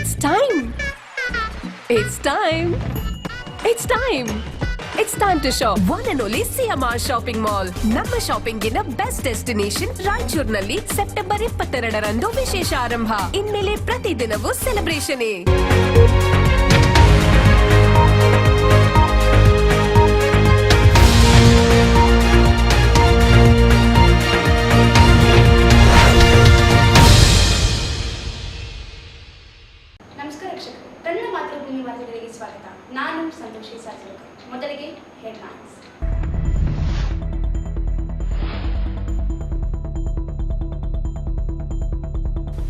It's time. It's time. It's time. It's time to shop. One and only CMR Shopping Mall. ನಮ್ಮ shopping ನ best destination ರಾಯಚೂರಿನಲ್ಲಿ September 22ರಂದು ವಿಶೇಷ ಆರಂಭ. ಇನ್ಮೇಲೆ ಪ್ರತಿದಿನವೂ ಸೆಲೆಬ್ರೇಷನ್. ನಮಸ್ಕಾರ ವೀಕ್ಷಕರು, ಕನ್ನಡ ಮಾತೃಭೂಮಿ ವಾರ್ತೆಗಳಿಗೆ ಸ್ವಾಗತ. ನಾನು ಸಂತೋಷಿ ಸಾಜರಕ. ಮೊದಲಿಗೆ ಹೆಡ್ಲೈನ್ಸ್.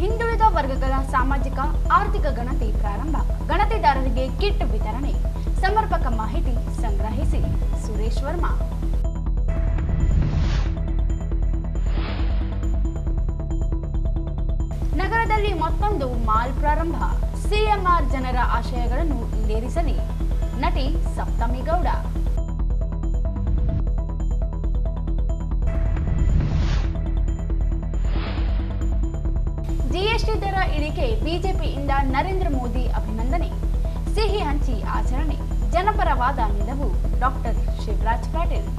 ಹಿಂದುಳಿದ ವರ್ಗಗಳ ಸಾಮಾಜಿಕ ಆರ್ಥಿಕ ಗಣತಿ ಪ್ರಾರಂಭ. ಗಣತಿದಾರರಿಗೆ ಕಿಟ್ ವಿತರಣೆ. ಸಮರ್ಪಕ ಮಾಹಿತಿ ಸಂಗ್ರಹಿಸಿ ಸುರೇಶ್ ವರ್ಮಾ. ನಗರದಲ್ಲಿ ಮತ್ತೊಂದು ಮಾಲ್ ಪ್ರಾರಂಭ. ಸಿಎಂಆರ್ ಜನರ ಆಶಯಗಳನ್ನು ಈಡೇರಿಸಲಿ. ನಟಿ ಸಪ್ತಮಿ ಗೌಡ. ಜಿಎಸ್ಟಿ ದರ ಇಳಿಕೆ. ಬಿಜೆಪಿಯಿಂದ ನರೇಂದ್ರ ಮೋದಿ ಅಭಿನಂದನೆ. ಸಿಹಿ ಹಂಚಿ ಆಚರಣೆ. ಜನಪರವಾದ ನಿಲುವು. Doctor Shivraj Patil.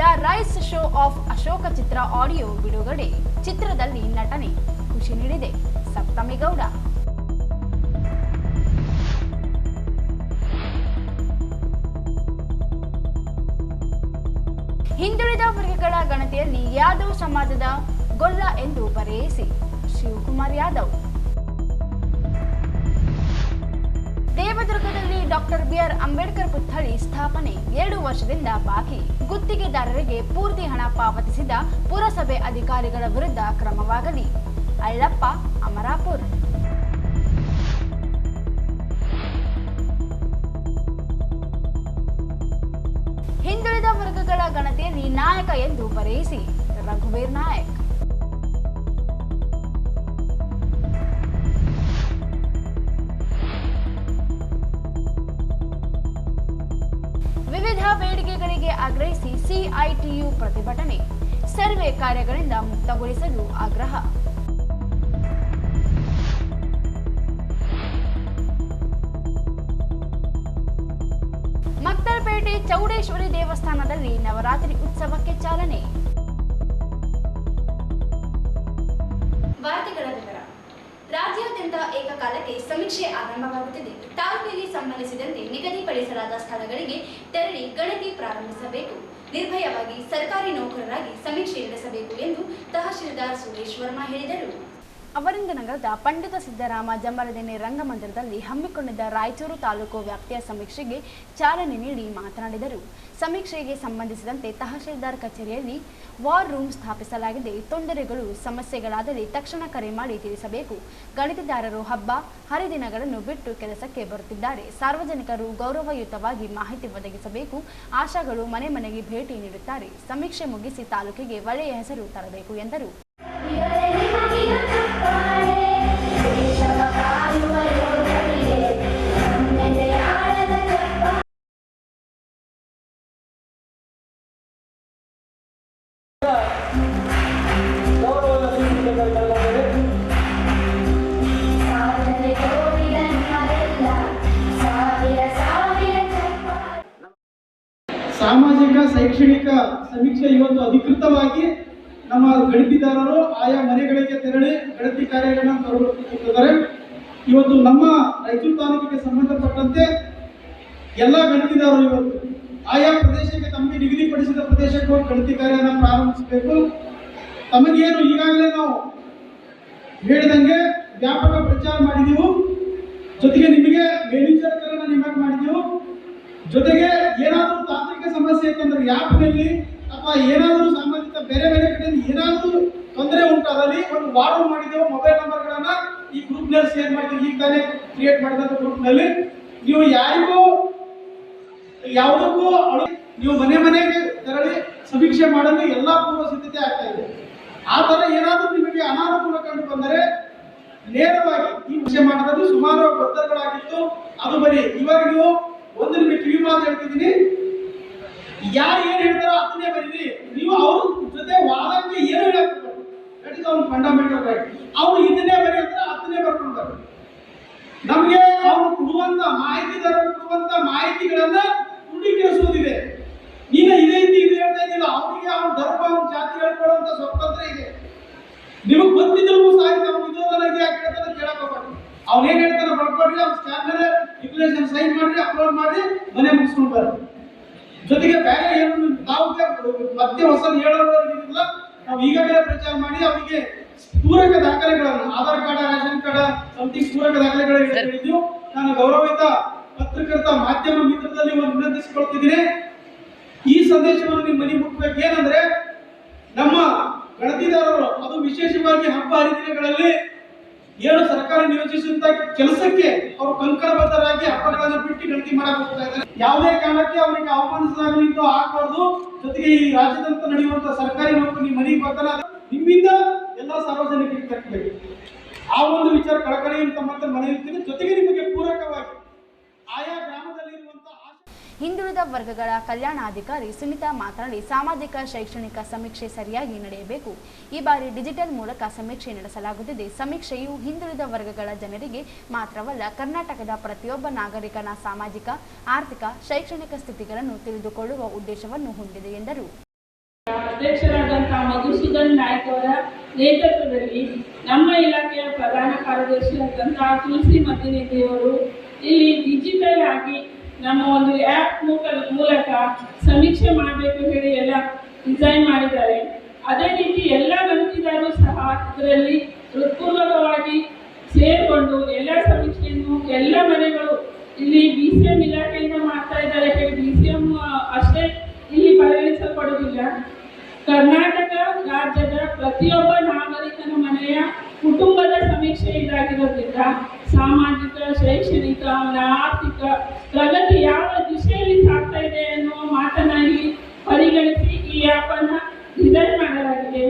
The rise show of Ashoka ಚಿತ್ರ ಆಡಿಯೋ ಬಿಡುಗಡೆ. ಚಿತ್ರದಲ್ಲಿ ನಟನೆ ಖುಷಿ ನೀಡಿದೆ ಸಪ್ತಮಿ ಗೌಡ. ಹಿಂದುಳಿದ ವರ್ಗಗಳ ಗಣತಿಯಲ್ಲಿ ಯಾದವ್ ಸಮಾಜದ ಗೊಲ್ಲ ಎಂದು ಬರೆಯಿಸಿ ಶಿವಕುಮಾರ್ ಯಾದವ್. ದೇವದುರ್ಗದಲ್ಲಿ ಡಾಕ್ಟರ್ ಬಿಆರ್ ಅಂಬೇಡ್ಕರ್ ಪುತ್ಥಳಿ ಸ್ಥಾಪನೆ 2 ವರ್ಷದಿಂದ ಬಾಕಿ. ಗುತ್ತಿಗೆದಾರರಿಗೆ ಪೂರ್ತಿ ಹಣ ಪಾವತಿಸಿದ ಪುರಸಭೆ ಅಧಿಕಾರಿಗಳ ವಿರುದ್ಧ ಕ್ರಮವಾಗಲಿ. ಅಳ್ಳಪ್ಪ ಅಮರಾಪುರ್. ಹಿಂದುಳಿದ ವರ್ಗಗಳ ಗಣತಿಯಲ್ಲಿ ನಾಯಕ ಎಂದು ಬರೆಯಿಸಿ ರಘುವೀರ್ ನಾಯಕ್. ವಿವಿಧ ಬೇಡಿಕೆಗಳಿಗೆ ಆಗ್ರಹಿಸಿ ಸಿಐಟಿಯು ಪ್ರತಿಭಟನೆ. ಸರ್ವೆ ಕಾರ್ಯಗಳಿಂದ ಮುಕ್ತಗೊಳಿಸಲು ಆಗ್ರಹ. ಮಕ್ತಲ್ಪೇಟೆ ಚೌಡೇಶ್ವರಿ ದೇವಸ್ಥಾನದಲ್ಲಿ ನವರಾತ್ರಿ ಉತ್ಸವಕ್ಕೆ ಚಾಲನೆ. ವಾರ್ತೆಗಳ ವಿವರ. ರಾಜ್ಯಾದ್ಯಂತ ಏಕಕಾಲಕ್ಕೆ ಸಮೀಕ್ಷೆ ಆರಂಭವಾಗುತ್ತಿದೆ. ತಾಲೂಕಿಗೆ ಸಂಬಂಧಿಸಿದಂತೆ ನಿಗದಿಪಡಿಸಲಾದ ಸ್ಥಳಗಳಿಗೆ ತೆರಳಿ ಗಣತಿ ಪ್ರಾರಂಭಿಸಬೇಕು. ನಿರ್ಭಯವಾಗಿ ಸರ್ಕಾರಿ ನೌಕರರಾಗಿ ಸಮೀಕ್ಷೆ ನಡೆಸಬೇಕು ಎಂದು ತಹಶೀಲ್ದಾರ್ ಸುರೇಶ್ ವರ್ಮಾ ಹೇಳಿದರು. ಅವರಿಂದ ನಗರದ ಪಂಡಿತ ಸಿದ್ದರಾಮ ಜಮರದಿನಿ ರಂಗಮಂದಿರದಲ್ಲಿ ಹಮ್ಮಿಕೊಂಡಿದ್ದ ರಾಯಚೂರು ತಾಲೂಕು ವ್ಯಾಪ್ತಿಯ ಸಮೀಕ್ಷೆಗೆ ಚಾಲನೆ ನೀಡಿ ಮಾತನಾಡಿದರು. ಸಮೀಕ್ಷೆಗೆ ಸಂಬಂಧಿಸಿದಂತೆ ತಹಶೀಲ್ದಾರ್ ಕಚೇರಿಯಲ್ಲಿ ವಾರ್ ರೂಮ್ ಸ್ಥಾಪಿಸಲಾಗಿದೆ. ತೊಂದರೆಗಳು ಸಮಸ್ಯೆಗಳಾದಲ್ಲಿ ತಕ್ಷಣ ಕರೆ ಮಾಡಿ ತಿಳಿಸಬೇಕು. ಗಣತಿದಾರರು ಹಬ್ಬ ಹರಿದಿನಗಳನ್ನು ಬಿಟ್ಟು ಕೆಲಸಕ್ಕೆ ಬರುತ್ತಿದ್ದಾರೆ. ಸಾರ್ವಜನಿಕರು ಗೌರವಯುತವಾಗಿ ಮಾಹಿತಿ ಒದಗಿಸಬೇಕು. ಆಶಾಗಳು ಮನೆ ಮನೆಗೆ ಭೇಟಿ ನೀಡುತ್ತಾರೆ. ಸಮೀಕ್ಷೆ ಮುಗಿಸಿ ತಾಲೂಕಿಗೆ ಒಳ್ಳೆಯ ಹೆಸರು ತರಬೇಕು ಎಂದರು. ಸಾಮಾಜಿಕ ಶೈಕ್ಷಣಿಕ ಸಮೀಕ್ಷೆ ಇವತ್ತು ಅಧಿಕೃತವಾಗಿ ನಮ್ಮ ಗಣತಿದಾರರು ಆಯಾ ಮನೆಗಳಿಗೆ ತೆರಳಿ ಗಣತಿ ಕಾರ್ಯಗಳನ್ನು ತರುತ್ತಿದ್ದಾರೆ. ಇವತ್ತು ನಮ್ಮ ರಾಯಚೂರು ತಾಲೂಕಿಗೆ ಸಂಬಂಧಪಟ್ಟಂತೆ ಎಲ್ಲ ಗಣತಿದಾರರು ಇವತ್ತು ಆಯಾ ಪ್ರದೇಶಕ್ಕೆ ತಮಗೆ ನಿಗದಿಪಡಿಸಿದ ಪ್ರದೇಶಕ್ಕೆ ಹೋಗಿ ಗಣತಿ ಕಾರ್ಯವನ್ನು ಪ್ರಾರಂಭಿಸಬೇಕು. ತಮಗೇನು ಈಗಾಗಲೇ ನಾವು ಹೇಳಿದಂಗೆ ವ್ಯಾಪಕ ಪ್ರಚಾರ ಮಾಡಿದೆವು. ಜೊತೆಗೆ ನಿಮಗೆ ಮೇಲ್ವಿಚಾರಕರನ್ನ ನೇಮಕ ಮಾಡಿದೆವು. ಜೊತೆಗೆ ಏನಾದರೂ ತಾಂತ್ರಿಕ ಸಮಸ್ಯೆ ಇತ್ತಂದ್ರೆ ಆ್ಯಪ್ನಲ್ಲಿ ಅಥವಾ ಏನಾದರೂ ಸಂಬಂಧಿತ ಬೇರೆ ಬೇರೆ ಕಡೆಯಿಂದ ಏನಾದರೂ ತೊಂದರೆ ಉಂಟಾದಲ್ಲಿ ಒಂದು ವಾರ್ ಮಾಡಿದೆವು. ಮೊಬೈಲ್ ನಂಬರ್ಗಳನ್ನ ಈ ಗ್ರೂಪ್ನಲ್ಲಿ ಶೇರ್ ಮಾಡಿದ್ದೀವಿ. ಈಗ ತಾನೇ ಕ್ರಿಯೇಟ್ ಮಾಡಿದಂಥ ಗ್ರೂಪ್ನಲ್ಲಿ ನೀವು ಯಾರಿಗೂ ಯಾವುದಕ್ಕೂ ನೀವು ಮನೆ ಮನೆಗೆ ತೆರಳಿ ಸಮೀಕ್ಷೆ ಮಾಡಲು ಎಲ್ಲ ಪೂರ್ವ ಸಿದ್ಧತೆ ಆಗ್ತಾ ಇದೆ. ಆ ಥರ ಏನಾದರೂ ನಿಮಗೆ ಅನಾನುಕೂಲ ಕಂಡು ಬಂದರೆ ನೇರವಾಗಿ ಈ ವಿಷಯ ಮಾಡೋದ್ರಲ್ಲಿ ಸುಮಾರು ಒತ್ತಡಗಳಾಗಿತ್ತು. ಅದು ಬರೀ ಇವಾಗ ನೀವು ಒಂದು ನಿಮಗೆ ಕಿವಿ ಮಾತು ಹೇಳ್ತಿದ್ದೀನಿ, ಯಾರು ಏನು ಹೇಳ್ತಾರೋ ಅದನ್ನೇ ಬರೀರಿ. ನೀವು ಅವರು ಮತ್ತೆ ಹೊಸದು ಹೇಳೋದ್ರಿಂದ ನಾವು ಈಗಾಗಲೇ ಪ್ರಚಾರ ಮಾಡಿ ಅವರಿಗೆ ಪೂರಕ ದಾಖಲೆಗಳನ್ನು Aadhaar card, ration card, something ಪೂರಕ ದಾಖಲೆಗಳನ್ನು ಹೇಳಿದ್ದು ನಾನು ಗೌರವಿತ ಪತ್ರಕರ್ತ ಮಾಧ್ಯಮ ಮಿತ್ರದಲ್ಲಿ ಒಂದು ವಿನಂತಿಸಿಕೊಳ್ತಿದ್ದೀನಿ. ಈ ಸಂದೇಶವನ್ನು ನಿಮ್ಮ ಮನೆ ಮುಟ್ಟಬೇಕು. ಏನಂದ್ರೆ ನಮ್ಮ ಗಣತಿದಾರರು ಅದು ವಿಶೇಷವಾಗಿ ಹಬ್ಬ ಹರಿದಿನಗಳಲ್ಲಿ ಏನು ಸರ್ಕಾರ ನಿಯೋಜಿಸಿದಂತ ಕೆಲಸಕ್ಕೆ ಅವರು ಕಂಕಣಬದ್ಧರಾಗಿ ಹಬ್ಬಗಳನ್ನು ಬಿಟ್ಟು ಗಣತಿ ಮಾಡಕ್ ಹೋಗ್ತಾ ಇದ್ದಾರೆ. ಯಾವುದೇ ಕಾರಣಕ್ಕೆ ಅವರಿಗೆ ಅವಮಾನಿಸಲಾಗಲಿ ಅಂತ ಆಗಬಾರ್ದು. ಜೊತೆಗೆ ಈ ರಾಜ್ಯದಂತ ನಡೆಯುವಂತ ಸರ್ಕಾರಿ ನೌಕರಿ ಮನೆಗೆ ಬರ್ತಾನೆ ನಿಮ್ಮಿಂದ ಎಲ್ಲ ಸಾರ್ವಜನಿಕರಿಗೆ ತಕ್ಕಬೇಕು. ಆ ಒಂದು ವಿಚಾರ ಕಳಕಳಿ ಅಂತ ಮತ್ತೆ ಮನೆಯುತ್ತೀನಿ. ಜೊತೆಗೆ ನಿಮಗೆ ಪೂರಕವಾಗಿ ಆಯಾ ಗ್ರಾಮದಲ್ಲಿರುವಂತ ಹಿಂದುಳಿದ ವರ್ಗಗಳ ಕಲ್ಯಾಣಾಧಿಕಾರಿ ಸುನಿತಾ ಮಾತನಾಡಿ, ಸಾಮಾಜಿಕ ಶೈಕ್ಷಣಿಕ ಸಮೀಕ್ಷೆ ಸರಿಯಾಗಿ ನಡೆಯಬೇಕು. ಈ ಬಾರಿ ಡಿಜಿಟಲ್ ಮೂಲಕ ಸಮೀಕ್ಷೆ ನಡೆಸಲಾಗುತ್ತಿದೆ. ಸಮೀಕ್ಷೆಯು ಹಿಂದುಳಿದ ವರ್ಗಗಳ ಜನರಿಗೆ ಮಾತ್ರವಲ್ಲ, ಕರ್ನಾಟಕದ ಪ್ರತಿಯೊಬ್ಬ ನಾಗರಿಕನ ಸಾಮಾಜಿಕ, ಆರ್ಥಿಕ, ಶೈಕ್ಷಣಿಕ ಸ್ಥಿತಿಗಳನ್ನು ತಿಳಿದುಕೊಳ್ಳುವ ಉದ್ದೇಶವನ್ನು ಹೊಂದಿದೆ ಎಂದರು. ಅಧ್ಯಕ್ಷರಾದಂತಹ ಮಧುಸೂದನ್ ನಾಯ್ಕ ಅವರ ನೇತೃತ್ವದಲ್ಲಿ ನಮ್ಮ ಇಲಾಖೆಯ ಪ್ರಧಾನ ಕಾರ್ಯದರ್ಶಿಯಾದಂತಹ ತುಳಸಿ ಮತ್ತಿನಿಧಿಯವರು ಇಲ್ಲಿ ಡಿಜಿಟಲ್ ಆಗಿ ನಮ್ಮ ಒಂದು ಆ್ಯಪ್ ಮೂಲಕ ಸಮೀಕ್ಷೆ ಮಾಡಬೇಕು ಹೇಳಿ ಎಲ್ಲ ಡಿಸೈನ್ ಮಾಡಿದ್ದಾರೆ. ಅದೇ ರೀತಿ ಎಲ್ಲ ಗಣತಿದಾರರು ಸಹ ಇದರಲ್ಲಿ ಹೃತ್ಪೂರ್ವಕವಾಗಿ ಸೇರಿಕೊಂಡು ಎಲ್ಲ ಸಮೀಕ್ಷೆಯನ್ನು ಎಲ್ಲ ಮನೆಗಳು ಇಲ್ಲಿ BCM ಇಲಾಖೆಯಿಂದ ಮಾಡ್ತಾ ಇದ್ದಾರೆ ಹೇಳಿ BCM ಅಷ್ಟೇ ಇಲ್ಲಿ ಪರಿಗಣಿಸಲ್ಪಡುವುದಿಲ್ಲ. ಕರ್ನಾಟಕ ರಾಜ್ಯದ ಪ್ರತಿಯೊಬ್ಬ ನಾಗರಿಕನ ಮನೆಯ ಕುಟುಂಬದ ಸಮೀಕ್ಷೆ ಇದಾಗಿರೋದ್ರಿಂದ ಸಾಮಾಜಿಕ, ಶೈಕ್ಷಣಿಕ, ಆರ್ಥಿಕ ಪ್ರಗತಿ ಯಾವ ದಿಶೆಯಲ್ಲಿ ಸಾಗ್ತಾ ಇದೆ ಅನ್ನುವ ಮಾತನಾಡಿ ಪರಿಗಣಿಸಿ ಈ ಆ್ಯಪ್ ಅನ್ನು ಡಿಸೈನ್ ಮಾಡಲಾಗಿದೆ.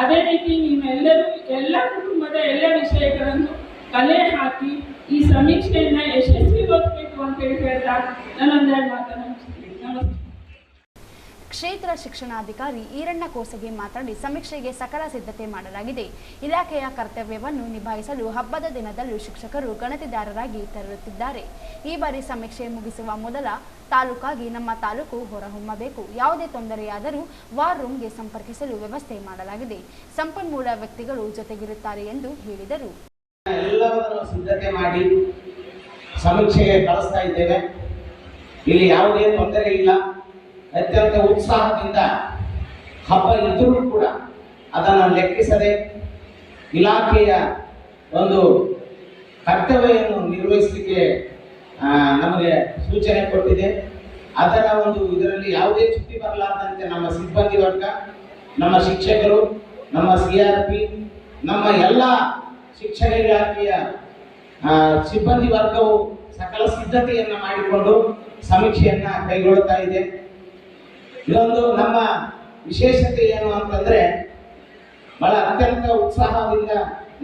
ಅದೇ ರೀತಿ ನೀವೆಲ್ಲರೂ ಎಲ್ಲ ಕುಟುಂಬದ ಎಲ್ಲ ವಿಷಯಗಳನ್ನು ಕಲೆ ಹಾಕಿ ಈ ಸಮೀಕ್ಷೆಯನ್ನು ಯಶಸ್ವಿಗೊಳಿಸಬೇಕು ಅಂತ ಹೇಳ್ತಾ ನಾನೊಂದೆರಡು ಮಾತನಾಡ್ತೀನಿ. ನಮಸ್ತೆ. ಕ್ಷೇತ್ರ ಶಿಕ್ಷಣಾಧಿಕಾರಿ ಈರಣ್ಣ ಕೋಸಗೆ ಮಾತನಾಡಿ, ಸಮೀಕ್ಷೆಗೆ ಸಕಲ ಸಿದ್ಧತೆ ಮಾಡಲಾಗಿದೆ. ಇಲಾಖೆಯ ಕರ್ತವ್ಯವನ್ನು ನಿಭಾಯಿಸಲು ಹಬ್ಬದ ದಿನದಲ್ಲೂ ಶಿಕ್ಷಕರು ಗಣತಿದಾರರಾಗಿ ತೆರಳುತ್ತಿದ್ದಾರೆ. ಈ ಬಾರಿ ಸಮೀಕ್ಷೆ ಮುಗಿಸುವ ಮೊದಲ ತಾಲೂಕಾಗಿ ನಮ್ಮ ತಾಲೂಕು ಹೊರಹೊಮ್ಮಬೇಕು. ಯಾವುದೇ ತೊಂದರೆಯಾದರೂ ವಾರ್ ರೂಮ್ಗೆ ಸಂಪರ್ಕಿಸಲು ವ್ಯವಸ್ಥೆ ಮಾಡಲಾಗಿದೆ. ಸಂಪನ್ಮೂಲ ವ್ಯಕ್ತಿಗಳು ಜೊತೆಗಿರುತ್ತಾರೆ ಎಂದು ಹೇಳಿದರು. ಎಲ್ಲವನ್ನೂ ಸಿದ್ಧತೆ ಮಾಡಿ ಸಮೀಕ್ಷೆಗೆ ಕಳಿಸ್ತಾ ಇದ್ದೇವೆ. ಇಲ್ಲಿ ಯಾವುದೇ ತೊಂದರೆ ಇಲ್ಲ. ಅತ್ಯಂತ ಉತ್ಸಾಹದಿಂದ ಹಬ್ಬ ಇದ್ದರೂ ಕೂಡ ಅದನ್ನು ಲೆಕ್ಕಿಸದೆ ಇಲಾಖೆಯ ಒಂದು ಕರ್ತವ್ಯವನ್ನು ನಿರ್ವಹಿಸಲಿಕ್ಕೆ ನಮಗೆ ಸೂಚನೆ ಕೊಟ್ಟಿದೆ. ಅದರ ಒಂದು ಇದರಲ್ಲಿ ಯಾವುದೇ ಚ್ಯುತಿ ಬರಲಾರದಂತೆ ನಮ್ಮ ಸಿಬ್ಬಂದಿ ವರ್ಗ, ನಮ್ಮ ಶಿಕ್ಷಕರು, ನಮ್ಮ CRP, ನಮ್ಮ ಎಲ್ಲ ಶಿಕ್ಷಣ ಇಲಾಖೆಯ ಸಿಬ್ಬಂದಿ ವರ್ಗವು ಸಕಲ ಸಿದ್ಧತೆಯನ್ನು ಮಾಡಿಕೊಂಡು ಸಮೀಕ್ಷೆಯನ್ನು ಕೈಗೊಳ್ಳುತ್ತಾ ಇದೆ. ಇದೊಂದು ನಮ್ಮ ವಿಶೇಷತೆ ಏನು ಅಂತಂದ್ರೆ, ಬಹಳ ಅತ್ಯಂತ ಉತ್ಸಾಹದಿಂದ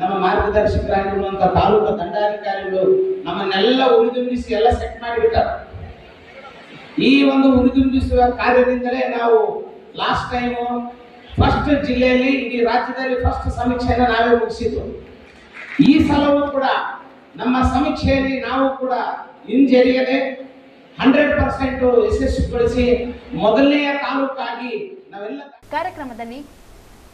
ನಮ್ಮ ಮಾರ್ಗದರ್ಶಕರಾಗಿರುವಂತಹ ತಾಲೂಕು ದಂಡಾಧಿಕಾರಿಗಳು ನಮ್ಮನ್ನೆಲ್ಲ ಉರಿದುಂಬಿಸಿ ಎಲ್ಲ ಸೆಟ್ ಮಾಡಿಬಿಟ್ಟಾರೆ. ಈ ಒಂದು ಉರಿದುಂಬಿಸುವ ಕಾರ್ಯದಿಂದಲೇ ನಾವು ಲಾಸ್ಟ್ ಟೈಮು ಫಸ್ಟ್ ಜಿಲ್ಲೆಯಲ್ಲಿ ಇಡೀ ರಾಜ್ಯದಲ್ಲಿ ಫಸ್ಟ್ ಸಮೀಕ್ಷೆಯನ್ನು ನಾವೇ ಮುಗಿಸಿದ್ದು. ಈ ಸಲವೂ ಕೂಡ ನಮ್ಮ ಸಮೀಕ್ಷೆಯಲ್ಲಿ ನಾವು ಕೂಡ ಹಿಂಜರಿಯದೆ 100% ಯಶಸ್ವಿಗೊಳಿಸಿ ಮೊದಲನೆಯ ತಾಲೂಕಾಗಿ ನಾವೆಲ್ಲ. ಕಾರ್ಯಕ್ರಮದಲ್ಲಿ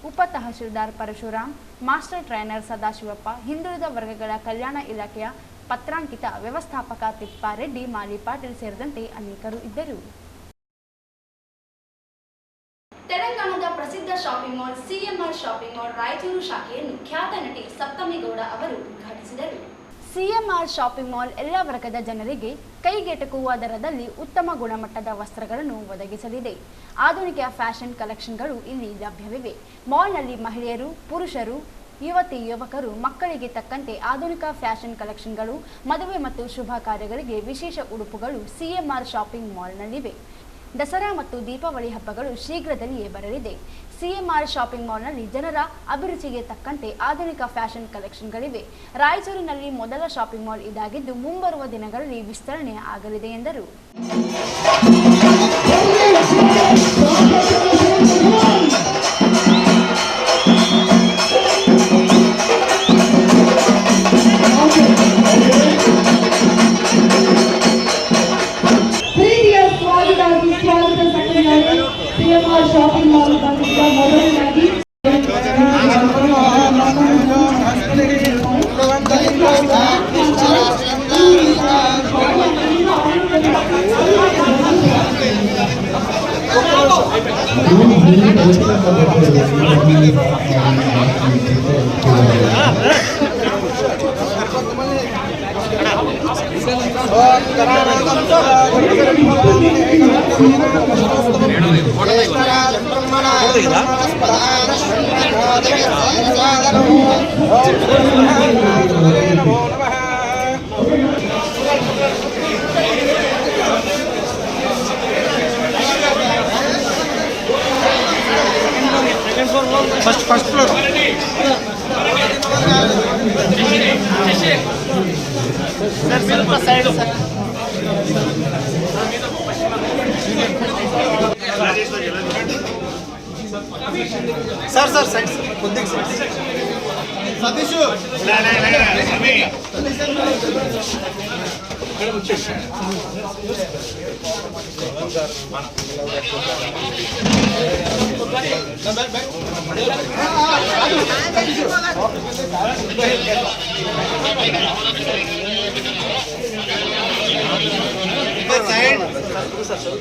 ಉಪ ತಹಶೀಲ್ದಾರ್ ಪರಶುರಾಮ್, ಮಾಸ್ಟರ್ ಟ್ರೈನರ್ ಸದಾಶಿವಪ್ಪ, ಹಿಂದುಳಿದ ವರ್ಗಗಳ ಕಲ್ಯಾಣ ಇಲಾಖೆಯ ಪತ್ರಾಂಕಿತ ವ್ಯವಸ್ಥಾಪಕ ತಿಪ್ಪಾರೆಡ್ಡಿ, ಮಾಲಿ ಪಾಟೀಲ್ ಸೇರಿದಂತೆ ಅನೇಕರು ಇದ್ದರು. ತೆಲಂಗಾಣದ ಪ್ರಸಿದ್ಧ shopping mall CMR shopping mall Raichur ಶಾಖೆಯನ್ನು ಖ್ಯಾತ ನಟಿ ಸಪ್ತಮಿ ಗೌಡ ಅವರು ಉದ್ಘಾಟಿಸಿದರು. CMR ಶಾಪಿಂಗ್ ಮಾಲ್ ಎಲ್ಲ ವರ್ಗದ ಜನರಿಗೆ ಕೈಗೆಟಕುವ ದರದಲ್ಲಿ ಉತ್ತಮ ಗುಣಮಟ್ಟದ ವಸ್ತ್ರಗಳನ್ನು ಒದಗಿಸಲಿದೆ. ಆಧುನಿಕ ಫ್ಯಾಷನ್ ಕಲೆಕ್ಷನ್ಗಳು ಇಲ್ಲಿ ಲಭ್ಯವಿವೆ. ಮಾಲ್ನಲ್ಲಿ ಮಹಿಳೆಯರು, ಪುರುಷರು, ಯುವತಿ ಯುವಕರು, ಮಕ್ಕಳಿಗೆ ತಕ್ಕಂತೆ ಆಧುನಿಕ ಫ್ಯಾಷನ್ ಕಲೆಕ್ಷನ್ಗಳು, ಮದುವೆ ಮತ್ತು ಶುಭ ಕಾರ್ಯಗಳಿಗೆ ವಿಶೇಷ ಉಡುಪುಗಳು CMR ಶಾಪಿಂಗ್ ಮಾಲ್ನಲ್ಲಿವೆ. ದಸರಾ ಮತ್ತು ದೀಪಾವಳಿ ಹಬ್ಬಗಳು ಶೀಘ್ರದಲ್ಲಿಯೇ ಬರಲಿದೆ. CMR ಶಾಪಿಂಗ್ ಮಾಲ್ನಲ್ಲಿ ಜನರ ಅಭಿರುಚಿಗೆ ತಕ್ಕಂತೆ ಆಧುನಿಕ ಫ್ಯಾಷನ್ ಕಲೆಕ್ಷನ್ಗಳಿವೆ. ರಾಯಚೂರಿನಲ್ಲಿ ಮೊದಲ ಶಾಪಿಂಗ್ ಮಾಲ್ ಇದಾಗಿದ್ದು ಮುಂಬರುವ ದಿನಗಳಲ್ಲಿ ವಿಸ್ತರಣೆ ಆಗಲಿದೆ ಎಂದರು. CMR ಶಾಪಿಂಗ್ ಮಾಲ್ ಬಂದಿದ್ದ ಮೊದಲನಾಗಿ first floor sir side Satish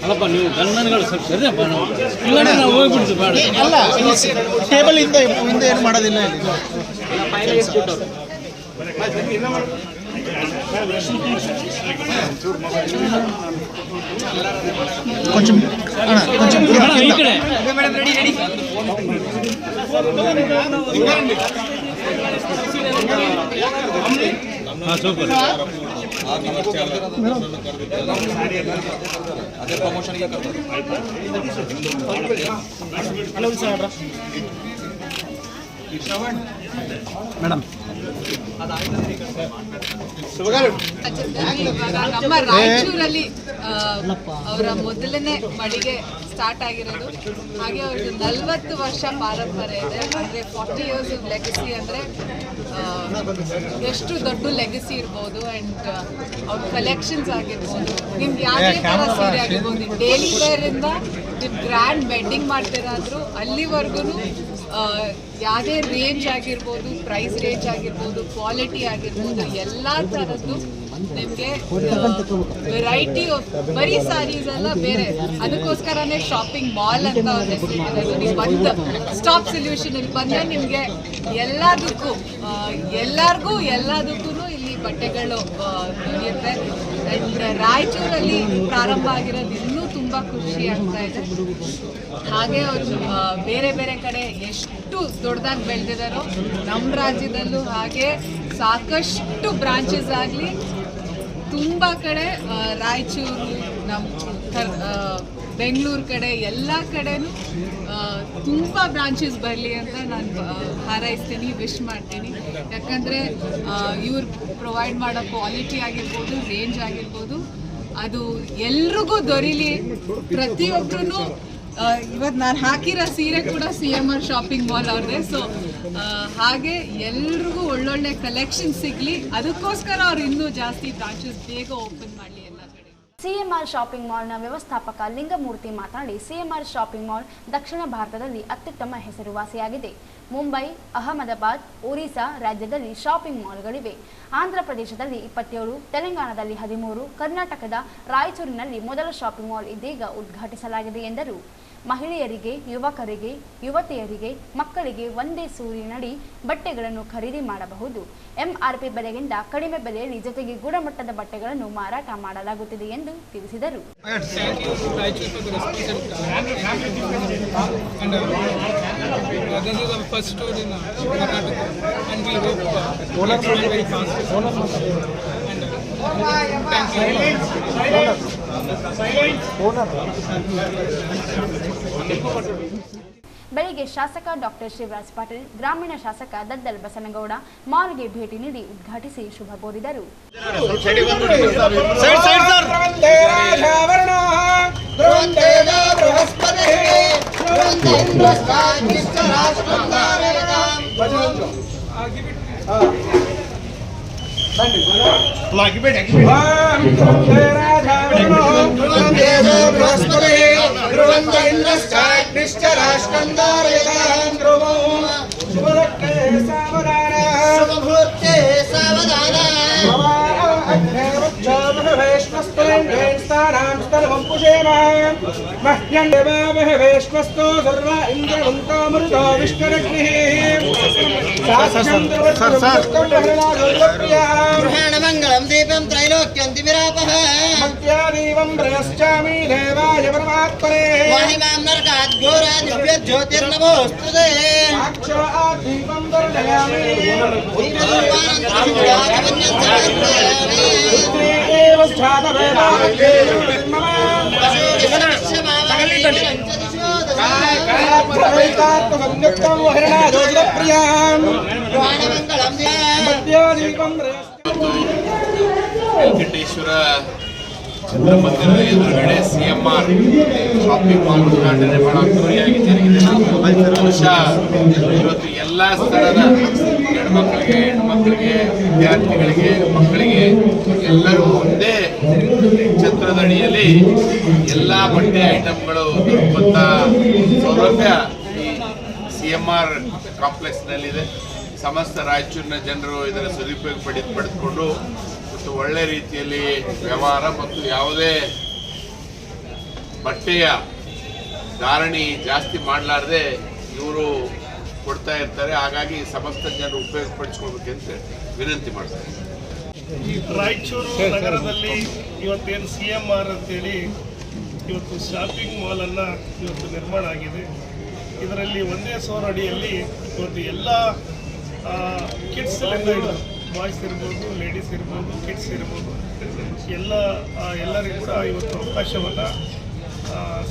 ಅಲ್ಲಪ್ಪ ನೀವು ಗನ್ಮನ್ಗಳು ಸ್ವಲ್ಪ ಸರಿಯಪ್ಪ ನಾವು ಇಲ್ಲ ನಾವು ಹೋಗ್ಬಿಡ್ತು ಬೇಡ ಅಲ್ಲ ಟೇಬಲ್ ಹಿಂದೆ ಏನು ಮಾಡೋದಿಲ್ಲ కొంచెం ಈ ಕಡೆ ಹಾಂ ಸೂಪರ್ ಅದೇ ಪ್ರಮೋಷನ್ಗೆ ಕರ್ತಾರೆ ಮೇಡಮ್ ನಮ್ಮ ರಾಯಚೂರಲ್ಲಿ ಅವರ ಮೊದಲನೇ ಮಳಿಗೆ ಸ್ಟಾರ್ಟ್ ಆಗಿರೋದು. ಹಾಗೆ ಅವ್ರದ್ದು 40 ವರ್ಷ ಪಾರಂಪರ್ಯ ಇದೆ. ಅಂದರೆ 40 ಇಯರ್ಸ್ ಆಫ್ ಲೆಗಸಿ ಅಂದರೆ ಎಷ್ಟು ದೊಡ್ಡ ಲೆಗಸಿ ಇರ್ಬೋದು. ಆ್ಯಂಡ್ ಅವ್ರ ಕಲೆಕ್ಷನ್ಸ್ ಆಗಿರ್ಬೋದು, ನಿಮ್ಗೆ ಯಾವುದೇ ಥರ ಸೀರೆ ಆಗಿರ್ಬೋದು, ಡೈಲಿ ವೇರಿಂದ ನೀವು ಗ್ರ್ಯಾಂಡ್ ವೆಡ್ಡಿಂಗ್ ಮಾಡ್ತಿರಾದ್ರು ಅಲ್ಲಿವರೆಗೂ ಯಾವುದೇ ರೇಂಜ್ ಆಗಿರ್ಬೋದು, ಪ್ರೈಸ್ ರೇಂಜ್ ಆಗಿರ್ಬೋದು, ಕ್ವಾಲಿಟಿ ಆಗಿರ್ಬೋದು, ಎಲ್ಲ ಥರದ್ದು ನಿಮಗೆ ವೆರೈಟಿ ಆಫ್ ಬರೀ ಸ್ಯಾರೀಸ್ ಎಲ್ಲ ಬೇರೆ. ಅದಕ್ಕೋಸ್ಕರನೇ ಶಾಪಿಂಗ್ ಮಾಲ್ ಅಂತ ಒಂದು ಹೆಸರಿಟ್ಟಿರೋದು. ನೀವು ಒಂದು ಸ್ಟಾಪ್ ಸೊಲ್ಯೂಷನ್ ಇಲ್ಲಿ ಬಂದರೆ ನಿಮಗೆ ಎಲ್ಲದಕ್ಕೂ ಎಲ್ಲದಕ್ಕೂ ಇಲ್ಲಿ ಬಟ್ಟೆಗಳು ದೊರೆಯುತ್ತೆ. ಆ್ಯಂಡ್ ರಾಯಚೂರಲ್ಲಿ ಪ್ರಾರಂಭ ಆಗಿರೋದು ಇನ್ನೂ ತುಂಬ ಖುಷಿ ಆಗ್ತಾ ಇದೆ. ಹಾಗೆ ಅವರು ಬೇರೆ ಬೇರೆ ಕಡೆ ಎಷ್ಟು ದೊಡ್ಡದಾಗಿ ಬೆಳೆದಿದ್ದಾರೋ ನಮ್ಮ ರಾಜ್ಯದಲ್ಲೂ ಹಾಗೆ ಸಾಕಷ್ಟು ಬ್ರಾಂಚಸ್ ಆಗಲಿ. ತುಂಬ ಕಡೆ ರಾಯಚೂರು, ನಮ್ಮ ಬೆಂಗಳೂರು ಕಡೆ ಎಲ್ಲ ಕಡೆನೂ ತುಂಬ ಬ್ರಾಂಚಸ್ ಬರಲಿ ಅಂತ ನಾನು ಹಾರೈಸ್ತೀನಿ, ವಿಶ್ ಮಾಡ್ತೀನಿ. ಯಾಕಂದರೆ ಇವ್ರು ಪ್ರೊವೈಡ್ ಮಾಡೋ ಕ್ವಾಲಿಟಿ ಆಗಿರ್ಬೋದು, ರೇಂಜ್ ಆಗಿರ್ಬೋದು, ಅದು ಎಲ್ರಿಗೂ ದೊರೀಲಿ. ಪ್ರತಿಯೊಬ್ಬರೂ ಇವತ್ತು ನಾನು ಹಾಕಿರೋ ಸೀರೆ ಕೂಡ CMR ಶಾಪಿಂಗ್ ಮಾಲ್ ಅವ್ರದ್ದೇ. ಸೊ ಹಾಗೆ ಎಲ್ರಿಗೂ ಒಳ್ಳೊಳ್ಳೆ ಕಲೆಕ್ಷನ್ ಸಿಗಲಿ, ಅದಕ್ಕೋಸ್ಕರ ಅವ್ರು ಇನ್ನೂ ಜಾಸ್ತಿ ಬ್ರಾಂಚಸ್ ಬೇಗ ಓಪನ್ ಮಾಡಲಿ ಎಲ್ಲ ಕಡೆ. CMR ಶಾಪಿಂಗ್ ಮಾಲ್ನ ವ್ಯವಸ್ಥಾಪಕ ಲಿಂಗಮೂರ್ತಿ ಮಾತನಾಡಿ, CMR ಶಾಪಿಂಗ್ ಮಾಲ್ ದಕ್ಷಿಣ ಭಾರತದಲ್ಲಿ ಅತ್ಯುತ್ತಮ ಹೆಸರುವಾಸಿಯಾಗಿದೆ. ಮುಂಬೈ, ಅಹಮದಾಬಾದ್, ಒರಿಸ್ಸಾ ರಾಜ್ಯದಲ್ಲಿ ಶಾಪಿಂಗ್ ಮಾಲ್ಗಳಿವೆ. ಆಂಧ್ರ ಪ್ರದೇಶದಲ್ಲಿ 27, ತೆಲಂಗಾಣದಲ್ಲಿ 13, ಕರ್ನಾಟಕದ ರಾಯಚೂರಿನಲ್ಲಿ ಮೊದಲ ಶಾಪಿಂಗ್ ಮಾಲ್ ಇದೀಗ ಉದ್ಘಾಟಿಸಲಾಗಿದೆ ಎಂದರು. ಮಹಿಳೆಯರಿಗೆ, ಯುವಕರಿಗೆ, ಯುವತಿಯರಿಗೆ, ಮಕ್ಕಳಿಗೆ ಒಂದೇ ಸೂರಿನಡಿ ಬಟ್ಟೆಗಳನ್ನು ಖರೀದಿ ಮಾಡಬಹುದು. MRP ಬೆಲೆಗಿಂತ ಕಡಿಮೆ ಬೆಲೆಯಲ್ಲಿ ಜೊತೆಗೆ ಗುಣಮಟ್ಟದ ಬಟ್ಟೆಗಳನ್ನು ಮಾರಾಟ ಮಾಡಲಾಗುತ್ತಿದೆ ಎಂದು ತಿಳಿಸಿದರು. ಬೆಳಿಗ್ಗೆ ಶಾಸಕ ಡಾಕ್ಟರ್ ಶಿವರಾಜ್ ಪಾಟೀಲ್, ಗ್ರಾಮೀಣ ಶಾಸಕ ದದ್ದಲ್ ಬಸನಗೌಡ ಮಾಲ್ಗೆ ಭೇಟಿ ನೀಡಿ ಉದ್ಘಾಟಿಸಿ ಶುಭ ಕೋರಿದರು. ಸಾವಧಾನ ग्रहणमंगलम दीपम त्रैलोक्यंति विरापः मध्यादीवं प्रयश्चामि देवाय परमात्मने महिमां नरकात् घोरा दिव्य ज्योतिर्नमोस्तुते साक्षात् दीपं दर्शयामि एव संयुक्तं हरिणादोषप्रियां ग्रहणमंगलम मध्यादीवं ವೆಂಕಟೇಶ್ವರ ಮಂದಿರದ ಎದುರುಗಡೆ CMR ಶಾಪಿಂಗ್ ಮಾಲ್ ಉದ್ಘಾಟನೆ ಬಹಳ ಅದ್ದೂರಿಯಾಗಿ ಜರುಗಿದೆ. ಬಹುಶಃ ಇವತ್ತು ಎಲ್ಲ ಸ್ತರದ ಹೆಣ್ಮಕ್ಳಿಗೆ ವಿದ್ಯಾರ್ಥಿಗಳಿಗೆ ಮಕ್ಕಳಿಗೆ ಎಲ್ಲರೂ ಒಂದೇ ಛತ್ರದಡಿಯಲ್ಲಿ ಎಲ್ಲ ಬಟ್ಟೆ ಐಟಮ್ಗಳು ದೊರಕುವಂಥ ಸೌಲಭ್ಯ ಈ CMR ಕಾಂಪ್ಲೆಕ್ಸ್ನಲ್ಲಿದೆ. ಸಮಸ್ತ ರಾಯಚೂರಿನ ಜನರು ಇದರ ಸದುಪಯೋಗ ಪಡೆದುಕೊಂಡು ಮತ್ತು ಒಳ್ಳೆ ರೀತಿಯಲ್ಲಿ ವ್ಯವಹಾರ ಮತ್ತು ಯಾವುದೇ ಬಟ್ಟೆಯ ಧಾರಣಿ ಜಾಸ್ತಿ ಮಾಡಲಾರ್ದೆ ಇವರು ಕೊಡ್ತಾ ಇರ್ತಾರೆ. ಹಾಗಾಗಿ ಸಮಸ್ತ ಜನರು ಉಪಯೋಗಪಡಿಸ್ಕೊಳ್ಬೇಕಂತ ವಿನಂತಿ ಮಾಡ್ತಾರೆ. ಈ ರಾಯಚೂರು ನಗರದಲ್ಲಿ ಇವತ್ತೇನು CMR ಅಂತೇಳಿ ಇವತ್ತು ಶಾಪಿಂಗ್ ಮಾಲನ್ನು ಇವತ್ತು ನಿರ್ಮಾಣ ಆಗಿದೆ. ಇದರಲ್ಲಿ ಒಂದೇ ಸೋರಡಿಯಲ್ಲಿ ಇವತ್ತು ಎಲ್ಲ ಕಿಡ್ಸ್ಲಿಂದ ಹಿಡಿದು ಬಾಯ್ಸ್ ಇರ್ಬೋದು, ಲೇಡೀಸ್ ಇರ್ಬೋದು, ಕಿಡ್ಸ್ ಇರ್ಬೋದು, ಎಲ್ಲರಿಗೂ ಕೂಡ ಇವತ್ತು ಅವಕಾಶವನ್ನು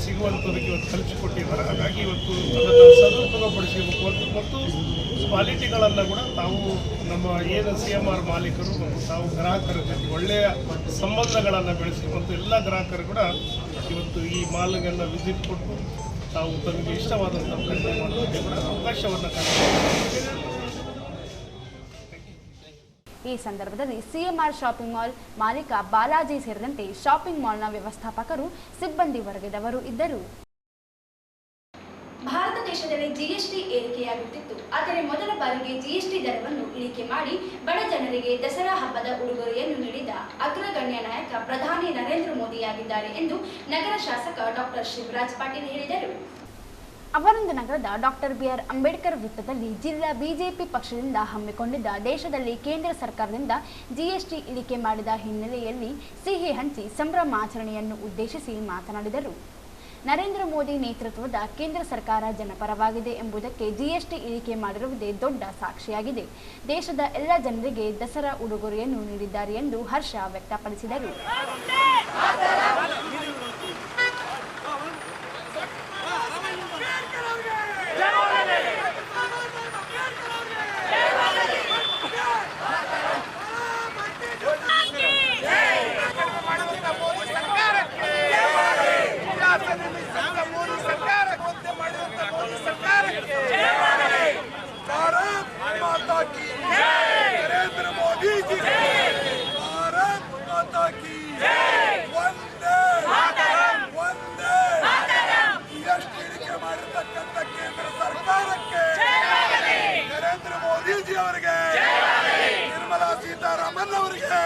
ಸಿಗುವಂಥದಕ್ಕೆ ಇವತ್ತು ಕಲ್ಪಿಸಿಕೊಟ್ಟಿದ್ದಾರೆ. ಹಾಗಾಗಿ ಇವತ್ತು ಅದನ್ನು ಸದುಪಯೋಗಪಡಿಸಬೇಕು ಮತ್ತು ಕ್ವಾಲಿಟಿಗಳನ್ನು ಕೂಡ ತಾವು ನಮ್ಮ ಏನು CMR ಮಾಲೀಕರು ಮತ್ತು ತಾವು ಗ್ರಾಹಕರ ಜೊತೆ ಒಳ್ಳೆಯ ಸಂಬಂಧಗಳನ್ನು ಬೆಳೆಸಿ ಮತ್ತು ಎಲ್ಲ ಗ್ರಾಹಕರು ಕೂಡ ಇವತ್ತು ಈ ಮಾಲ್ಗೆಲ್ಲ ವಿಸಿಟ್ ಕೊಟ್ಟು ತಾವು ತಮಗೆ ಇಷ್ಟವಾದಂಥ ಖರೀದಿ ಮಾಡೋದಕ್ಕೆ ಕೂಡ ಅವಕಾಶವನ್ನು ಈ ಸಂದರ್ಭದಲ್ಲಿ CMR ಶಾಪಿಂಗ್ ಮಾಲ್ ಮಾಲೀಕ ಬಾಲಾಜಿ ಸೇರಿದಂತೆ ಶಾಪಿಂಗ್ ಮಾಲ್ನ ವ್ಯವಸ್ಥಾಪಕರು, ಸಿಬ್ಬಂದಿ ವರ್ಗದವರು ಇದ್ದರು. ಭಾರತ ದೇಶದಲ್ಲಿ GST ಏರಿಕೆಯಾಗುತ್ತಿತ್ತು. ಆದರೆ ಮೊದಲ ಬಾರಿಗೆ GST ದರವನ್ನು ಇಳಿಕೆ ಮಾಡಿ ಬಡ ಜನರಿಗೆ ದಸರಾ ಹಬ್ಬದ ಉಡುಗೊರೆಯನ್ನು ನೀಡಿದ ಅಗ್ರಗಣ್ಯ ನಾಯಕ ಪ್ರಧಾನಿ ನರೇಂದ್ರ ಮೋದಿಯಾಗಿದ್ದಾರೆ ಎಂದು ನಗರ ಶಾಸಕ ಡಾಕ್ಟರ್ ಶಿವರಾಜ್ ಪಾಟೀಲ್ ಹೇಳಿದರು. ಅವರೊಂದು ನಗರದ ಡಾಕ್ಟರ್ BR ಅಂಬೇಡ್ಕರ್ ವೃತ್ತದಲ್ಲಿ ಜಿಲ್ಲಾ ಬಿಜೆಪಿ ಪಕ್ಷದಿಂದ ಹಮ್ಮಿಕೊಂಡಿದ್ದ ದೇಶದಲ್ಲಿ ಕೇಂದ್ರ ಸರ್ಕಾರದಿಂದ GST ಇಳಿಕೆ ಮಾಡಿದ ಹಿನ್ನೆಲೆಯಲ್ಲಿ ಸಿಹಿ ಹಂಚಿ ಸಂಭ್ರಮಾಚರಣೆಯನ್ನು ಉದ್ದೇಶಿಸಿ ಮಾತನಾಡಿದರು. ನರೇಂದ್ರ ಮೋದಿ ನೇತೃತ್ವದ ಕೇಂದ್ರ ಸರ್ಕಾರ ಜನಪರವಾಗಿದೆ ಎಂಬುದಕ್ಕೆ GST ಇಳಿಕೆ ಮಾಡಿರುವುದೇ ದೊಡ್ಡ ಸಾಕ್ಷಿಯಾಗಿದೆ. ದೇಶದ ಎಲ್ಲ ಜನರಿಗೆ ದಸರಾ ಉಡುಗೊರೆಯನ್ನು ನೀಡಿದ್ದಾರೆ ಎಂದು ಹರ್ಷ ವ್ಯಕ್ತಪಡಿಸಿದರು. नरेंद्र मोदी जी भारत माता की वंदे वंदे GST ಇಳಿಕೆ ಮಾಡಿರ್ತಕ್ಕಂಥ ಕೇಂದ್ರ ಸರ್ಕಾರಕ್ಕೆ ನರೇಂದ್ರ ಮೋದಿ ಜಿ ಅವರಿಗೆ, ನಿರ್ಮಲಾ ಸೀತಾರಾಮನ್ ಅವರಿಗೆ,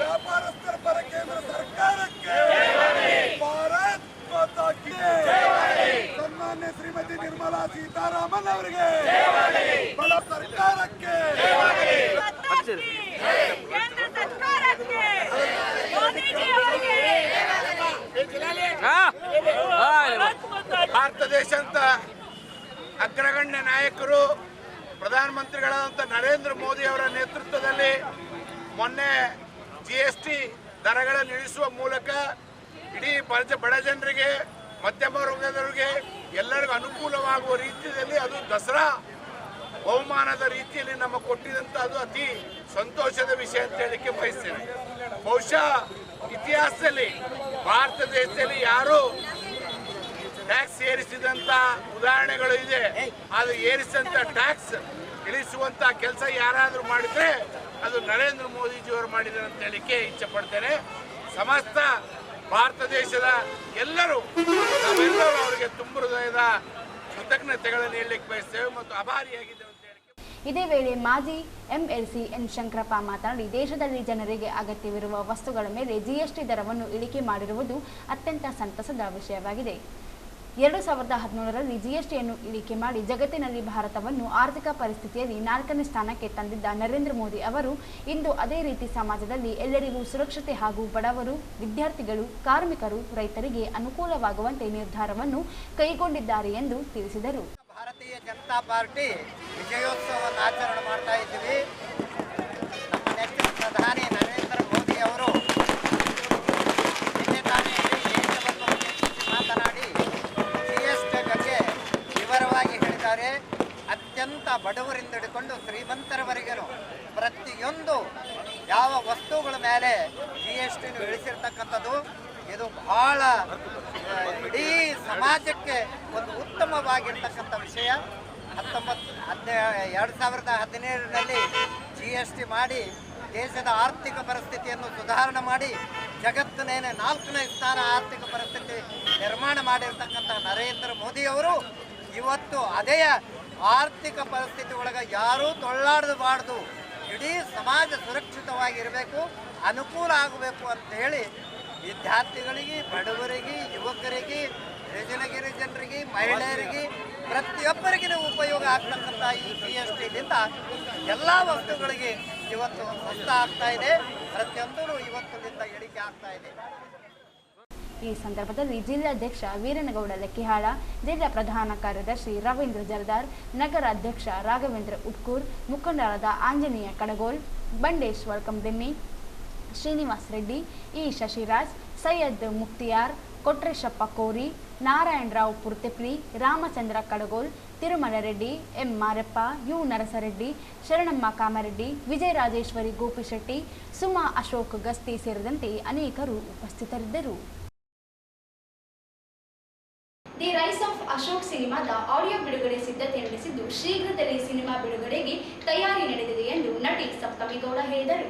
ವ್ಯಾಪಾರಸ್ಥರ ಪರ ಕೇಂದ್ರ ಸರ್ಕಾರಕ್ಕೆ ಭಾರತ್ ಮಾತಾ ಕಿ ಸನ್ಮಾನ್ಯ ಶ್ರೀಮತಿ ನಿರ್ಮಲಾ ಸೀತಾರಾಮನ್ ಅವರಿಗೆ, ಬಡ ಸರ್ಕಾರಕ್ಕೆ ಭಾರತ ದೇಶದ ಅಗ್ರಗಣ್ಯ ನಾಯಕರು ಪ್ರಧಾನಮಂತ್ರಿಗಳಾದಂಥ ನರೇಂದ್ರ ಮೋದಿ ಅವರ ನೇತೃತ್ವದಲ್ಲಿ ಮೊನ್ನೆ GST ದರಗಳನ್ನು ಇಳಿಸುವ ಮೂಲಕ ಇಡೀ ಬಡ ಜನರಿಗೆ, ಮಧ್ಯಮ ವರ್ಗದವರಿಗೆ ಎಲ್ಲರಿಗೂ ಅನುಕೂಲವಾಗುವ ರೀತಿಯಲ್ಲಿ ಅದು ದಸರಾ ಬಹುಮಾನದ ರೀತಿಯಲ್ಲಿ ನಮ್ಮ ಕೊಟ್ಟಿದಂಥ ಅದು ಅತಿ ಸಂತೋಷದ ವಿಷಯ ಅಂತ ಹೇಳಿಕೆ ಬಯಸ್ತೇನೆ. ಬಹುಶಃ ಇತಿಹಾಸದಲ್ಲಿ ಭಾರತ ದೇಶದಲ್ಲಿ ಯಾರು ಟ್ಯಾಕ್ಸ್ ಏರಿಸಿದಂಥ ಉದಾಹರಣೆಗಳು ಇದೆ. ಅದು ಏರಿಸಿದಂಥ ಟ್ಯಾಕ್ಸ್ ಇಳಿಸುವಂಥ ಕೆಲಸ ಯಾರಾದರೂ ಮಾಡಿದರೆ ಅದು ನರೇಂದ್ರ ಮೋದಿಜಿಯವರು ಮಾಡಿದ್ದಾರೆ ಅಂತ ಹೇಳಿಕೆ ಇಚ್ಛೆ ಪಡ್ತೇನೆ. ಸಮಸ್ತ ಭಾರತ ದೇಶದ ಎಲ್ಲರೂ ನಾವೆಲ್ಲರೂ ಅವರಿಗೆ ತುಂಬ ಹೃದಯದ ಕೃತಜ್ಞತೆಗಳನ್ನು ಹೇಳಲಿಕ್ಕೆ ಬಯಸ್ತೇವೆ ಮತ್ತು ಆಭಾರಿಯಾಗಿದ್ದೇವೆ ಅಂತ ಹೇಳಿ. ಇದೇ ವೇಳೆ ಮಾಜಿ ಎಂಎಲ್ಸಿ ಎನ್ ಶಂಕರಪ್ಪ ಮಾತನಾಡಿ, ದೇಶದಲ್ಲಿ ಜನರಿಗೆ ಅಗತ್ಯವಿರುವ ವಸ್ತುಗಳ ಮೇಲೆ ಜಿಎಸ್ಟಿ ದರವನ್ನು ಇಳಿಕೆ ಮಾಡಿರುವುದು ಅತ್ಯಂತ ಸಂತಸದ ವಿಷಯವಾಗಿದೆ. 2017ರಲ್ಲಿ ಜಿಎಸ್ಟಿಯನ್ನು ಇಳಿಕೆ ಮಾಡಿ ಜಗತ್ತಿನಲ್ಲಿ ಭಾರತವನ್ನು ಆರ್ಥಿಕ ಪರಿಸ್ಥಿತಿಯಲ್ಲಿ 4ನೇ ಸ್ಥಾನಕ್ಕೆ ತಂದಿದ್ದ ನರೇಂದ್ರ ಮೋದಿ ಅವರು ಇಂದು ಅದೇ ರೀತಿ ಸಮಾಜದಲ್ಲಿ ಎಲ್ಲರಿಗೂ ಸುರಕ್ಷತೆ ಹಾಗೂ ಬಡವರು, ವಿದ್ಯಾರ್ಥಿಗಳು, ಕಾರ್ಮಿಕರು, ರೈತರಿಗೆ ಅನುಕೂಲವಾಗುವಂತೆ ನಿರ್ಧಾರವನ್ನು ಕೈಗೊಂಡಿದ್ದಾರೆ ಎಂದು ತಿಳಿಸಿದರು. ಭಾರತೀಯ ಜನತಾ ಪಾರ್ಟಿ ವಿಜಯೋತ್ಸವವನ್ನು ಆಚರಣೆ ಮಾಡ್ತಾ ಇದ್ದೀವಿ. ನಮ್ಮ ನೆಚ್ಚಿನ ಪ್ರಧಾನಿ ನರೇಂದ್ರ ಮೋದಿ ಅವರು ನಿನ್ನೆ ತಾನೇ ದೇಶವನ್ನು ಉದ್ದೇಶಿಸಿ ಮಾತನಾಡಿ ಜಿಎಸ್ಟಿ ಬಗ್ಗೆ ವಿವರವಾಗಿ ಹೇಳಿದ್ದಾರೆ. ಅತ್ಯಂತ ಬಡವರಿಂದ ಹಿಡಿದುಕೊಂಡು ಶ್ರೀಮಂತರವರೆಗೂ ಪ್ರತಿಯೊಂದು ಯಾವ ವಸ್ತುಗಳ ಮೇಲೆ ಜಿಎಸ್ಟಿಯನ್ನು ಇಳಿಸಿರ್ತಕ್ಕಂಥದ್ದು ಇದು ಬಹಳ ಇಡೀ ಸಮಾಜಕ್ಕೆ ಒಂದು ಉತ್ತಮವಾಗಿರ್ತಕ್ಕಂಥ ವಿಷಯ. 2017ರಲ್ಲಿ GST ಮಾಡಿ ದೇಶದ ಆರ್ಥಿಕ ಪರಿಸ್ಥಿತಿಯನ್ನು ಸುಧಾರಣೆ ಮಾಡಿ ಜಗತ್ತಿನೇನೆ 4ನೇ ಸ್ಥಾನ ಆರ್ಥಿಕ ಪರಿಸ್ಥಿತಿ ನಿರ್ಮಾಣ ಮಾಡಿರ್ತಕ್ಕಂಥ ನರೇಂದ್ರ ಮೋದಿ ಅವರು ಇವತ್ತು ಅದೇ ಆರ್ಥಿಕ ಪರಿಸ್ಥಿತಿ ಒಳಗೆ ಯಾರೂ ತೊಳ್ಳಾಡಬಾರ್ದು, ಇಡೀ ಸಮಾಜ ಸುರಕ್ಷಿತವಾಗಿರಬೇಕು, ಅನುಕೂಲ ಆಗಬೇಕು ಅಂತ ಹೇಳಿ ವಿದ್ಯಾರ್ಥಿಗಳಿಗೆ, ಬಡವರಿಗೆ, ಯುವಕರಿಗೆ, ಗಿರಿಜನಗಿರಿ ಜನರಿಗೆ, ಮಹಿಳೆಯರಿಗೆ ಪ್ರತಿಯೊಬ್ಬರಿಗೂ ಉಪಯೋಗ ಆಗ್ತಕ್ಕಂಥ ಈ GSTದಿಂದ ಎಲ್ಲ ವಸ್ತುಗಳಿಗೆ ಇವತ್ತು ಸ್ವಸ್ಥ ಆಗ್ತಾ ಇದೆ. ಪ್ರತಿಯೊಂದೂ ಇವತ್ತಿನಿಂದ ಇಳಿಕೆ ಆಗ್ತಾ ಇದೆ. ಈ ಸಂದರ್ಭದಲ್ಲಿ ಜಿಲ್ಲಾಧ್ಯಕ್ಷ ವೀರನಗೌಡ ಲೆಕ್ಕಿಹಾಳ, ಜಿಲ್ಲಾ ಪ್ರಧಾನ ಕಾರ್ಯದರ್ಶಿ ರವೀಂದ್ರ ಜರದಾರ್, ನಗರ ಅಧ್ಯಕ್ಷ ರಾಘವೇಂದ್ರ ಉಟ್ಕೂರ್, ಮುಖಂಡರಾದ ಆಂಜನೇಯ ಕಡಗೋಲ್, ಬಂಡೇಶ್ವರ್ ಕಂದೆಮ್ಮಿ, ಶ್ರೀನಿವಾಸ್ ರೆಡ್ಡಿ, ಇ ಶಶಿರಾಜ್, ಸೈಯದ್ ಮುಕ್ತಿಯಾರ್, ಕೊಟ್ರೇಶಪ್ಪ ಕೋರಿ, ನಾರಾಯಣರಾವ್ ಪುರ್ತೆಪ್ಲಿ, ರಾಮಚಂದ್ರ ಕಡಗೋಲ್, ತಿರುಮಲ ರೆಡ್ಡಿ, ಎಂ ಮಾರಪ್ಪ, ಯು ನರಸರೆಡ್ಡಿ, ಶರಣಮ್ಮ ಕಾಮರೆಡ್ಡಿ, ವಿಜಯರಾಜೇಶ್ವರಿ ಗೋಪಿಶೆಟ್ಟಿ, ಸುಮಾ ಅಶೋಕ್ ಗಸ್ತಿ ಸೇರಿದಂತೆ ಅನೇಕರು ಉಪಸ್ಥಿತರಿದ್ದರು. ದಿ ರೈಸ್ ಆಫ್ ಅಶೋಕ್ ಸಿನಿಮಾದ ಆಡಿಯೋ ಬಿಡುಗಡೆ ಸಿದ್ಧತೆ ನಡೆಸಿದ್ದು ಶೀಘ್ರದಲ್ಲೇ ಸಿನಿಮಾ ಬಿಡುಗಡೆಗೆ ತಯಾರಿ ನಡೆದಿದೆ ಎಂದು ನಟಿ ಸಪ್ತಮಿ ಗೌಡ ಹೇಳಿದರು.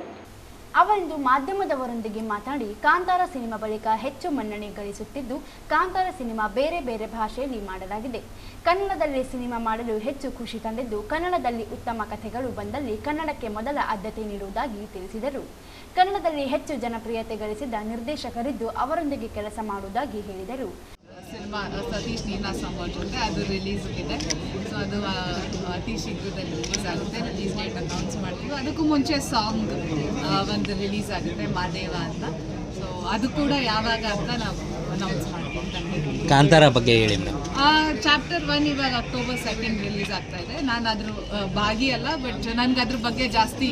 ಅವರಿಂದು ಮಾಧ್ಯಮದವರೊಂದಿಗೆ ಮಾತನಾಡಿ, ಕಾಂತಾರ ಸಿನಿಮಾ ಬಳಿಕ ಹೆಚ್ಚು ಮನ್ನಣೆ ಗಳಿಸುತ್ತಿದ್ದು, ಕಾಂತಾರ ಸಿನಿಮಾ ಬೇರೆ ಬೇರೆ ಭಾಷೆಯಲ್ಲಿ ಮಾಡಲಾಗಿದೆ. ಕನ್ನಡದಲ್ಲಿ ಸಿನಿಮಾ ಮಾಡಲು ಹೆಚ್ಚು ಖುಷಿ ತಂದಿದ್ದು, ಕನ್ನಡದಲ್ಲಿ ಉತ್ತಮ ಕಥೆಗಳು ಬಂದಲ್ಲಿ ಕನ್ನಡಕ್ಕೆ ಮೊದಲ ಆದ್ಯತೆ ನೀಡುವುದಾಗಿ ತಿಳಿಸಿದರು. ಕನ್ನಡದಲ್ಲಿ ಹೆಚ್ಚು ಜನಪ್ರಿಯತೆ ಗಳಿಸಿದ ನಿರ್ದೇಶಕರಿದ್ದು, ಅವರೊಂದಿಗೆ ಕೆಲಸ ಮಾಡುವುದಾಗಿ ಹೇಳಿದರು. ಸಿನಿಮಾ ಸತೀಶ್ ನೀನಾಸಂಬರ್ ಜೊತೆ ಅದು ರಿಲೀಸ್ ಇದೆ. ಸೊ ಅದು ಅತಿ ಶೀಘ್ರದಲ್ಲಿ ರಿಲೀಸ್ ಆಗುತ್ತೆ. ರಿಲೀಸ್ ಡೇಟ್ ಅನೌನ್ಸ್ ಮಾಡ್ತೀವಿ. ಅದಕ್ಕೂ ಮುಂಚೆ ಸಾಂಗ್ ಒಂದು ರಿಲೀಸ್ ಆಗುತ್ತೆ, ಮಾದೇವ ಅಂತ. ಸೊ ಅದು ಕೂಡ ಯಾವಾಗ ಅಂತ ನಾವು ಅನೌನ್ಸ್ ಮಾಡ್ತೀವಿ. ಕಾಂತಾರ ಬಗ್ಗೆ ಹೇಳಿ. ಚಾಪ್ಟರ್ 1 ಇವಾಗ ಅಕ್ಟೋಬರ್ 2 ರಿಲೀಸ್ ಆಗ್ತಾ ಇದೆ. ನಾನು ಅದ್ರ ಭಾಗಿಯಲ್ಲ, ಬಟ್ ನನಗೆ ಅದ್ರ ಬಗ್ಗೆ ಜಾಸ್ತಿ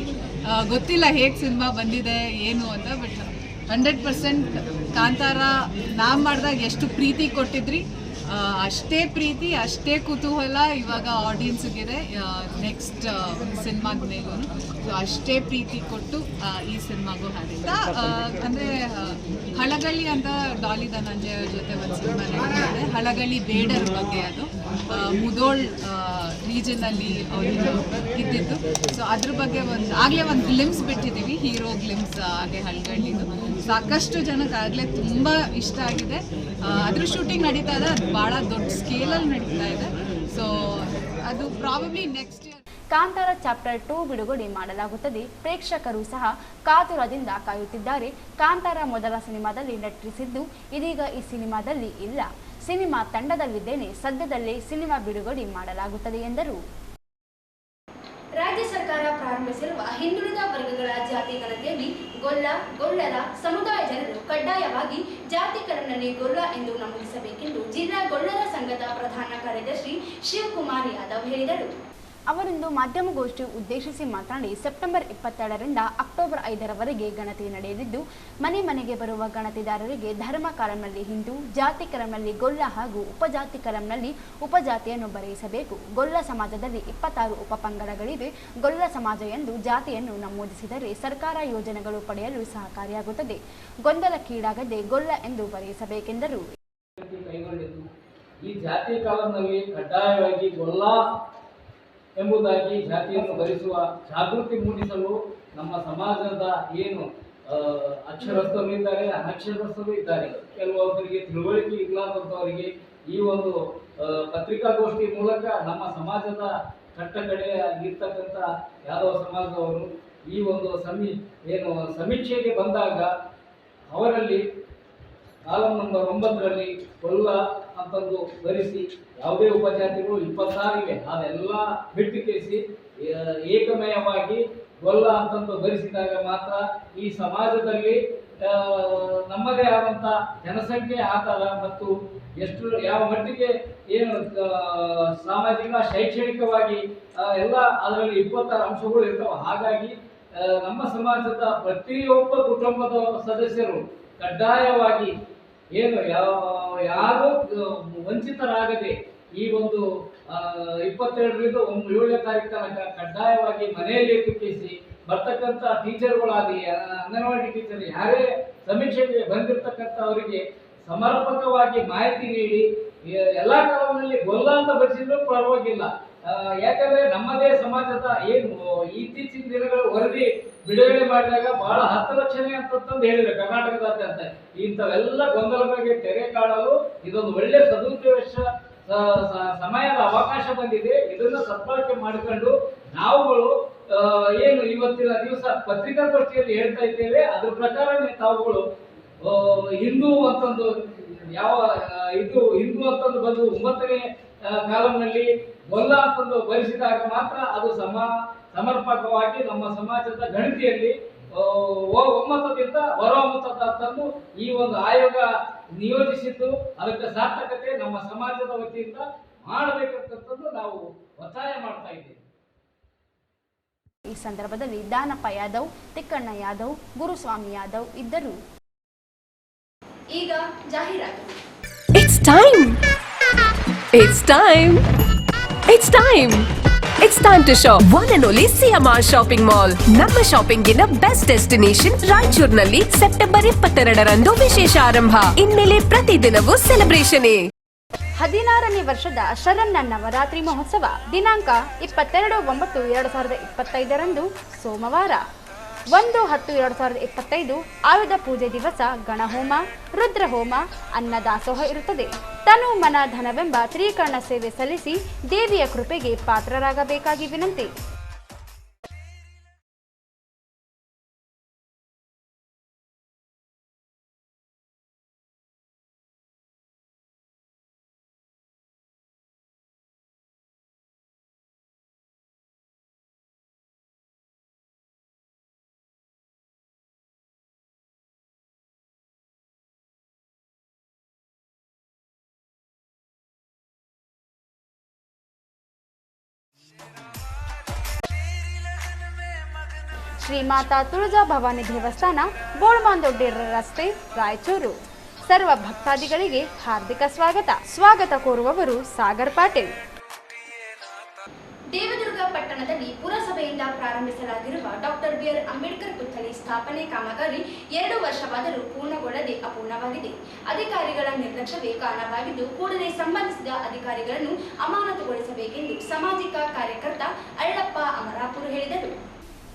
ಗೊತ್ತಿಲ್ಲ, ಹೇಗೆ ಸಿನಿಮಾ ಬಂದಿದೆ ಏನು ಅಂತ. ಬಟ್ 100% ಕಾಂತಾರ ನಾವು ಮಾಡಿದಾಗ ಎಷ್ಟು ಪ್ರೀತಿ ಕೊಟ್ಟಿದ್ರಿ, ಅಷ್ಟೇ ಪ್ರೀತಿ, ಅಷ್ಟೇ ಕುತೂಹಲ ಇವಾಗ ಆಡಿಯನ್ಸ್ಗಿದೆ ನೆಕ್ಸ್ಟ್ ಸಿನಿಮಾದ ಮೇಲೂ. ಸೊ ಅಷ್ಟೇ ಪ್ರೀತಿ ಕೊಟ್ಟು ಈ ಸಿನಿಮಾಗೂ ಹಾಡಿದ್ದ. ಅಂದರೆ ಹಳಗಳ್ಳಿ ಅಂತ ಡಾಲಿ ಧನಂಜಯ ಅವ್ರ ಜೊತೆ ಒಂದು ಸಿನಿಮಾ ನಡೀತಿದೆ. ಹಳಗಳ್ಳಿ ಬೇಡರ ಬಗ್ಗೆ ಅದು ಮುದೋಳ್ ರೀಜನಲ್ಲಿ ಅವರು ಇದ್ದಿದ್ದು. ಸೊ ಅದ್ರ ಬಗ್ಗೆ ಆಗಲೇ ಒಂದು ಗ್ಲಿಮ್ಸ್ ಬಿಟ್ಟಿದ್ದೀವಿ, ಹೀರೋ ಗ್ಲಿಮ್ಸ್. ಹಾಗೆ ಹಳಗಳ್ಳಿದು ಸಾಕಷ್ಟು ಜನಕ್ಕೆ ಆಗಲೇ ತುಂಬ ಇಷ್ಟ ಆಗಿದೆ. ಅದ್ರ ಶೂಟಿಂಗ್ ನಡೀತಾ ಇದೆ, ಅದು ಭಾಳ ದೊಡ್ಡ ಸ್ಕೇಲಲ್ಲಿ ನಡೀತಾ ಇದೆ. ಸೊ ಅದು probably next year Kantara chapter 2 ಬಿಡುಗಡೆ ಮಾಡಲಾಗುತ್ತದೆ. ಪ್ರೇಕ್ಷಕರು ಸಹ ಕಾತುರದಿಂದ ಕಾಯುತ್ತಿದ್ದಾರೆ. ಕಾಂತಾರ ಮೊದಲ ಸಿನಿಮಾದಲ್ಲಿ ನಟಿಸಿದ್ದು, ಇದೀಗ ಈ ಸಿನಿಮಾದಲ್ಲಿ ಇಲ್ಲ. ಸಿನಿಮಾ ತಂಡದಲ್ಲಿದ್ದೇನೆ, ಸದ್ಯದಲ್ಲೇ ಸಿನಿಮಾ ಬಿಡುಗಡೆ ಮಾಡಲಾಗುತ್ತದೆ ಎಂದರು. ರಾಜ್ಯ ಸರ್ಕಾರ ಪ್ರಾರಂಭಿಸಿರುವ ಹಿಂದುಳಿದ ವರ್ಗಗಳ ಜಾತಿ ಗಣತಿಯಲ್ಲಿ ಗೊಲ್ಲರ ಸಮುದಾಯ ಜನರು ಕಡ್ಡಾಯವಾಗಿ ಜಾತಿ ಕರಡಿನಲ್ಲಿ ಗೊಲ್ಲ ಎಂದು ನಮೂದಿಸಬೇಕೆಂದು ಜಿಲ್ಲಾ ಗೊಲ್ಲರ ಸಂಘದ ಪ್ರಧಾನ ಕಾರ್ಯದರ್ಶಿ ಶಿವಕುಮಾರ್ ಯಾದವ್ ಹೇಳಿದರು. ಅವರಿಂದು ಮಾಧ್ಯಮಗೋಷ್ಠಿ ಉದ್ದೇಶಿಸಿ ಮಾತನಾಡಿ, ಸೆಪ್ಟೆಂಬರ್ 22ರಿಂದ ಅಕ್ಟೋಬರ್ 5ರವರೆಗೆ ಗಣತಿ ನಡೆಯಲಿದ್ದು, ಮನೆ ಮನೆಗೆ ಬರುವ ಗಣತಿದಾರರಿಗೆ ಧರ್ಮ ಕಾಲಂನಲ್ಲಿ ಹಿಂದೂ, ಜಾತಿ ಕಾಲಂನಲ್ಲಿ ಗೊಲ್ಲ ಹಾಗೂ ಉಪಜಾತಿ ಕಾಲಂನಲ್ಲಿ ಉಪಜಾತಿಯನ್ನು ಬರೆಯಿಸಬೇಕು. ಗೊಲ್ಲ ಸಮಾಜದಲ್ಲಿ 26 ಉಪಪಂಗಡಗಳಿವೆ. ಗೊಲ್ಲ ಸಮಾಜ ಎಂದು ಜಾತಿಯನ್ನು ನಮೂದಿಸಿದರೆ ಸರ್ಕಾರ ಯೋಜನೆಗಳು ಪಡೆಯಲು ಸಹಕಾರಿಯಾಗುತ್ತದೆ. ಗೊಂದಲಕ್ಕೀಡಾಗದೆ ಗೊಲ್ಲ ಎಂದು ಬರೆಯಿಸಬೇಕೆಂದರು. ಈ ಜಾತಿ ಕಾಲಂನಲ್ಲಿ ಕಡ್ಡಾಯವಾಗಿ ಗೊಲ್ಲ ಎಂಬುದಾಗಿ ಜಾತಿಯನ್ನು ಭರಿಸುವ ಜಾಗೃತಿ ಮೂಡಿಸಲು ನಮ್ಮ ಸಮಾಜದ ಏನು ಅಕ್ಷರಸ್ಥರು ಇದ್ದಾರೆ, ಅನಕ್ಷರಸ್ಥರು ಇದ್ದಾರೆ, ಕೆಲವೊಬ್ಬರಿಗೆ ತಿಳುವಳಿಕೆ ಇಲ್ಲದಂಥವರಿಗೆ ಈ ಒಂದು ಪತ್ರಿಕಾಗೋಷ್ಠಿ ಮೂಲಕ ನಮ್ಮ ಸಮಾಜದ ಕಟ್ಟಕಡೆ ಇರ್ತಕ್ಕಂಥ ಯಾದವ ಸಮಾಜದವರು ಈ ಒಂದು ಸಮೀಕ್ಷೆಗೆ ಬಂದಾಗ ಅವರಲ್ಲಿ ಕಾಲಂ ನಂಬರ್ 9ರಲ್ಲಿ ಕೊಲ್ಲ ಅಂತಂದು ಬರೆಸಿ ಯಾವುದೇ ಉಪಜಾತಿಗಳು 26 ಇವೆ ಅದೆಲ್ಲ ಬಿಟ್ಟು ಕೇಸಿ ಏಕಮಯವಾಗಿ ಗೊಲ್ಲ ಅಂತಂದು ಬರೆಸಿದಾಗ ಮಾತ್ರ ಈ ಸಮಾಜದಲ್ಲಿ ನಮ್ಮದೇ ಆದಂಥ ಜನಸಂಖ್ಯೆ ಆಧಾರ ಮತ್ತು ಎಷ್ಟು ಯಾವ ಮಟ್ಟಿಗೆ ಏನು ಸಾಮಾಜಿಕ ಶೈಕ್ಷಣಿಕವಾಗಿ ಎಲ್ಲ ಅದರಲ್ಲಿ 26 ಅಂಶಗಳು ಇರ್ತವೆ. ಹಾಗಾಗಿ ನಮ್ಮ ಸಮಾಜದ ಪ್ರತಿಯೊಬ್ಬ ಕುಟುಂಬದ ಸದಸ್ಯರು ಕಡ್ಡಾಯವಾಗಿ ಏನು ಯಾರು ವಂಚಿತರಾಗದೆ ಈ ಒಂದು 22ರಿಂದ 7ನೇ ತಾರೀಕು ತನಕ ಕಡ್ಡಾಯವಾಗಿ ಮನೆಯಲ್ಲಿ ಕೂರಿಸಿ ಬರ್ತಕ್ಕಂಥ ಟೀಚರ್ಗಳಾಗಲಿ ಅಂಗನವಾಡಿ ಟೀಚರ್ ಯಾರೇ ಸಮೀಕ್ಷೆಗೆ ಬಂದಿರತಕ್ಕಂಥ ಅವರಿಗೆ ಸಮರ್ಪಕವಾಗಿ ಮಾಹಿತಿ ನೀಡಿ ಎಲ್ಲ ಕಾಲದಲ್ಲಿ ಗೊಲ್ಲ ಅಂತ ಬರೆಸಿದ್ರು ಪರವಾಗಿಲ್ಲ. ಯಾಕಂದ್ರೆ ನಮ್ಮದೇ ಸಮಾಜದ ಏನು ಇತ್ತೀಚಿನ ದಿನಗಳ ವರದಿ ಬಿಡುಗಡೆ ಮಾಡಿದಾಗ ಬಹಳ 10 ಲಕ್ಷನೇ ಅಂತಂದು ಹೇಳಿದ್ರು ಕರ್ನಾಟಕದಾದ್ಯಂತ. ಇಂಥವೆಲ್ಲ ಗೊಂದಲಗಳಿಗೆ ತೆರೆ ಕಾಣಲು ಇದೊಂದು ಒಳ್ಳೆ ಸದುದ್ದೇಶ ಸಮಯದ ಅವಕಾಶ ಬಂದಿದೆ. ಇದನ್ನು ಸದ್ಬಳಕೆ ಮಾಡಿಕೊಂಡು ನಾವುಗಳು ಏನು ಇವತ್ತಿನ ದಿವಸ ಪತ್ರಿಕಾಗೋಷ್ಠಿಯಲ್ಲಿ ಹೇಳ್ತಾ ಇದ್ದೇವೆ ಅದ್ರ ಪ್ರಕಾರನೇ ತಾವುಗಳು ಹಿಂದೂ ಅಂತಂದು ಯಾವ ಇದು ಹಿಂದೂ ಅಂತಂದು ಬಂದು 9ನೇ ಕಾಲಂನಲ್ಲಿ ಗೊಲ್ಲ ಅಂತಂದು ಬರೆಸಿದಾಗ ಮಾತ್ರ ಅದು ಸಮರ್ಪಕವಾಗಿ ನಮ್ಮ ಸಮಾಜದ ಗಣತಿಯಲ್ಲಿ ಒಮ್ಮತದಿಂದ ಹೊರಹೊಮ್ಮುತ್ತದೆ ಅಂತಂದು ಈ ಒಂದು ಆಯೋಗ ನಿಯೋಜಿಸಿದ್ದು ಅದಕ್ಕೆ ಸಾರ್ಥಕತೆ ನಮ್ಮ ಸಮಾಜದ ವತಿಯಿಂದ ಮಾಡಬೇಕಂತಂದು ನಾವು ಒತ್ತಾಯ ಮಾಡ್ತಾ ಇದ್ದೇವೆ. ಈ ಸಂದರ್ಭದಲ್ಲಿ ದಾನಪ್ಪ ಯಾದವ್, ತಿಕ್ಕಣ್ಣ ಯಾದವ್, ಗುರುಸ್ವಾಮಿ ಯಾದವ್ ಇದ್ದರು. ಈಗ ಜಾಹೀರಾತು. It's time. It's time. It's time. It's time to shop. One and only CMR Shopping Mall. ನಮ್ಮ ಶಾಪಿಂಗ್ ನ ಬೆಸ್ಟ್ ಡೆಸ್ಟಿನೇಷನ್ ರಾಯಚೂರಿನಲ್ಲಿ ಸೆಪ್ಟೆಂಬರ್ 22ರಂದು ವಿಶೇಷ ಆರಂಭ. ಇನ್ಮೇಲೆ ಪ್ರತಿದಿನವೂ ಸೆಲೆಬ್ರೇಷನ್. 16ನೇ ವರ್ಷದ ಶರಣ್ನ ನವರಾತ್ರಿ ಮಹೋತ್ಸವ ದಿನಾಂಕ 22/9/2025ರಂದು ಸೋಮವಾರ 1/10/2025 ಆಯುಧ ಪೂಜೆ ದಿವಸ ಗಣಹೋಮ, ರುದ್ರಹೋಮ, ಅನ್ನದಾಸೋಹ ಇರುತ್ತದೆ. ತನು ಮನ ಧನವೆಂಬ ತ್ರಿಕರ್ಣ ಸೇವೆ ಸಲ್ಲಿಸಿ ದೇವಿಯ ಕೃಪೆಗೆ ಪಾತ್ರರಾಗಬೇಕಾಗಿ ವಿನಂತಿ. ಶ್ರೀ ಮಾತಾ ತುಳಜಾ ಭವಾನಿ ದೇವಸ್ಥಾನ, ಬೋಳ್ಮಾಂದೊಡ್ಡಿ ರಸ್ತೆ, ರಾಯಚೂರು. ಸರ್ವ ಭಕ್ತಾದಿಗಳಿಗೆ ಹಾರ್ದಿಕ ಸ್ವಾಗತ ಕೋರುವವರು ಸಾಗರ್ ಪಾಟೀಲ್. ದೇವದುರ್ಗ ಪಟ್ಟಣದಲ್ಲಿ ಪುರಸಭೆಯಿಂದ ಪ್ರಾರಂಭಿಸಲಾಗಿರುವ ಡಾಕ್ಟರ್ ಬಿ.ಆರ್. ಅಂಬೇಡ್ಕರ್ ಪುತ್ಥಳಿ ಸ್ಥಾಪನೆ ಕಾಮಗಾರಿ 2 ವರ್ಷವಾದರೂ ಪೂರ್ಣಗೊಳ್ಳದೆ ಅಪೂರ್ಣವಾಗಿದೆ. ಅಧಿಕಾರಿಗಳ ನಿರ್ಲಕ್ಷ್ಯವೇ ಕಾರಣವಾಗಿದ್ದು ಕೂಡಲೇ ಸಂಬಂಧಿಸಿದ ಅಧಿಕಾರಿಗಳನ್ನು ಅಮಾನತುಗೊಳಿಸಬೇಕೆಂದು ಸಾಮಾಜಿಕ ಕಾರ್ಯಕರ್ತ ಅಳ್ಳಪ್ಪ ಅಮರಾಪುರ ಹೇಳಿದರು.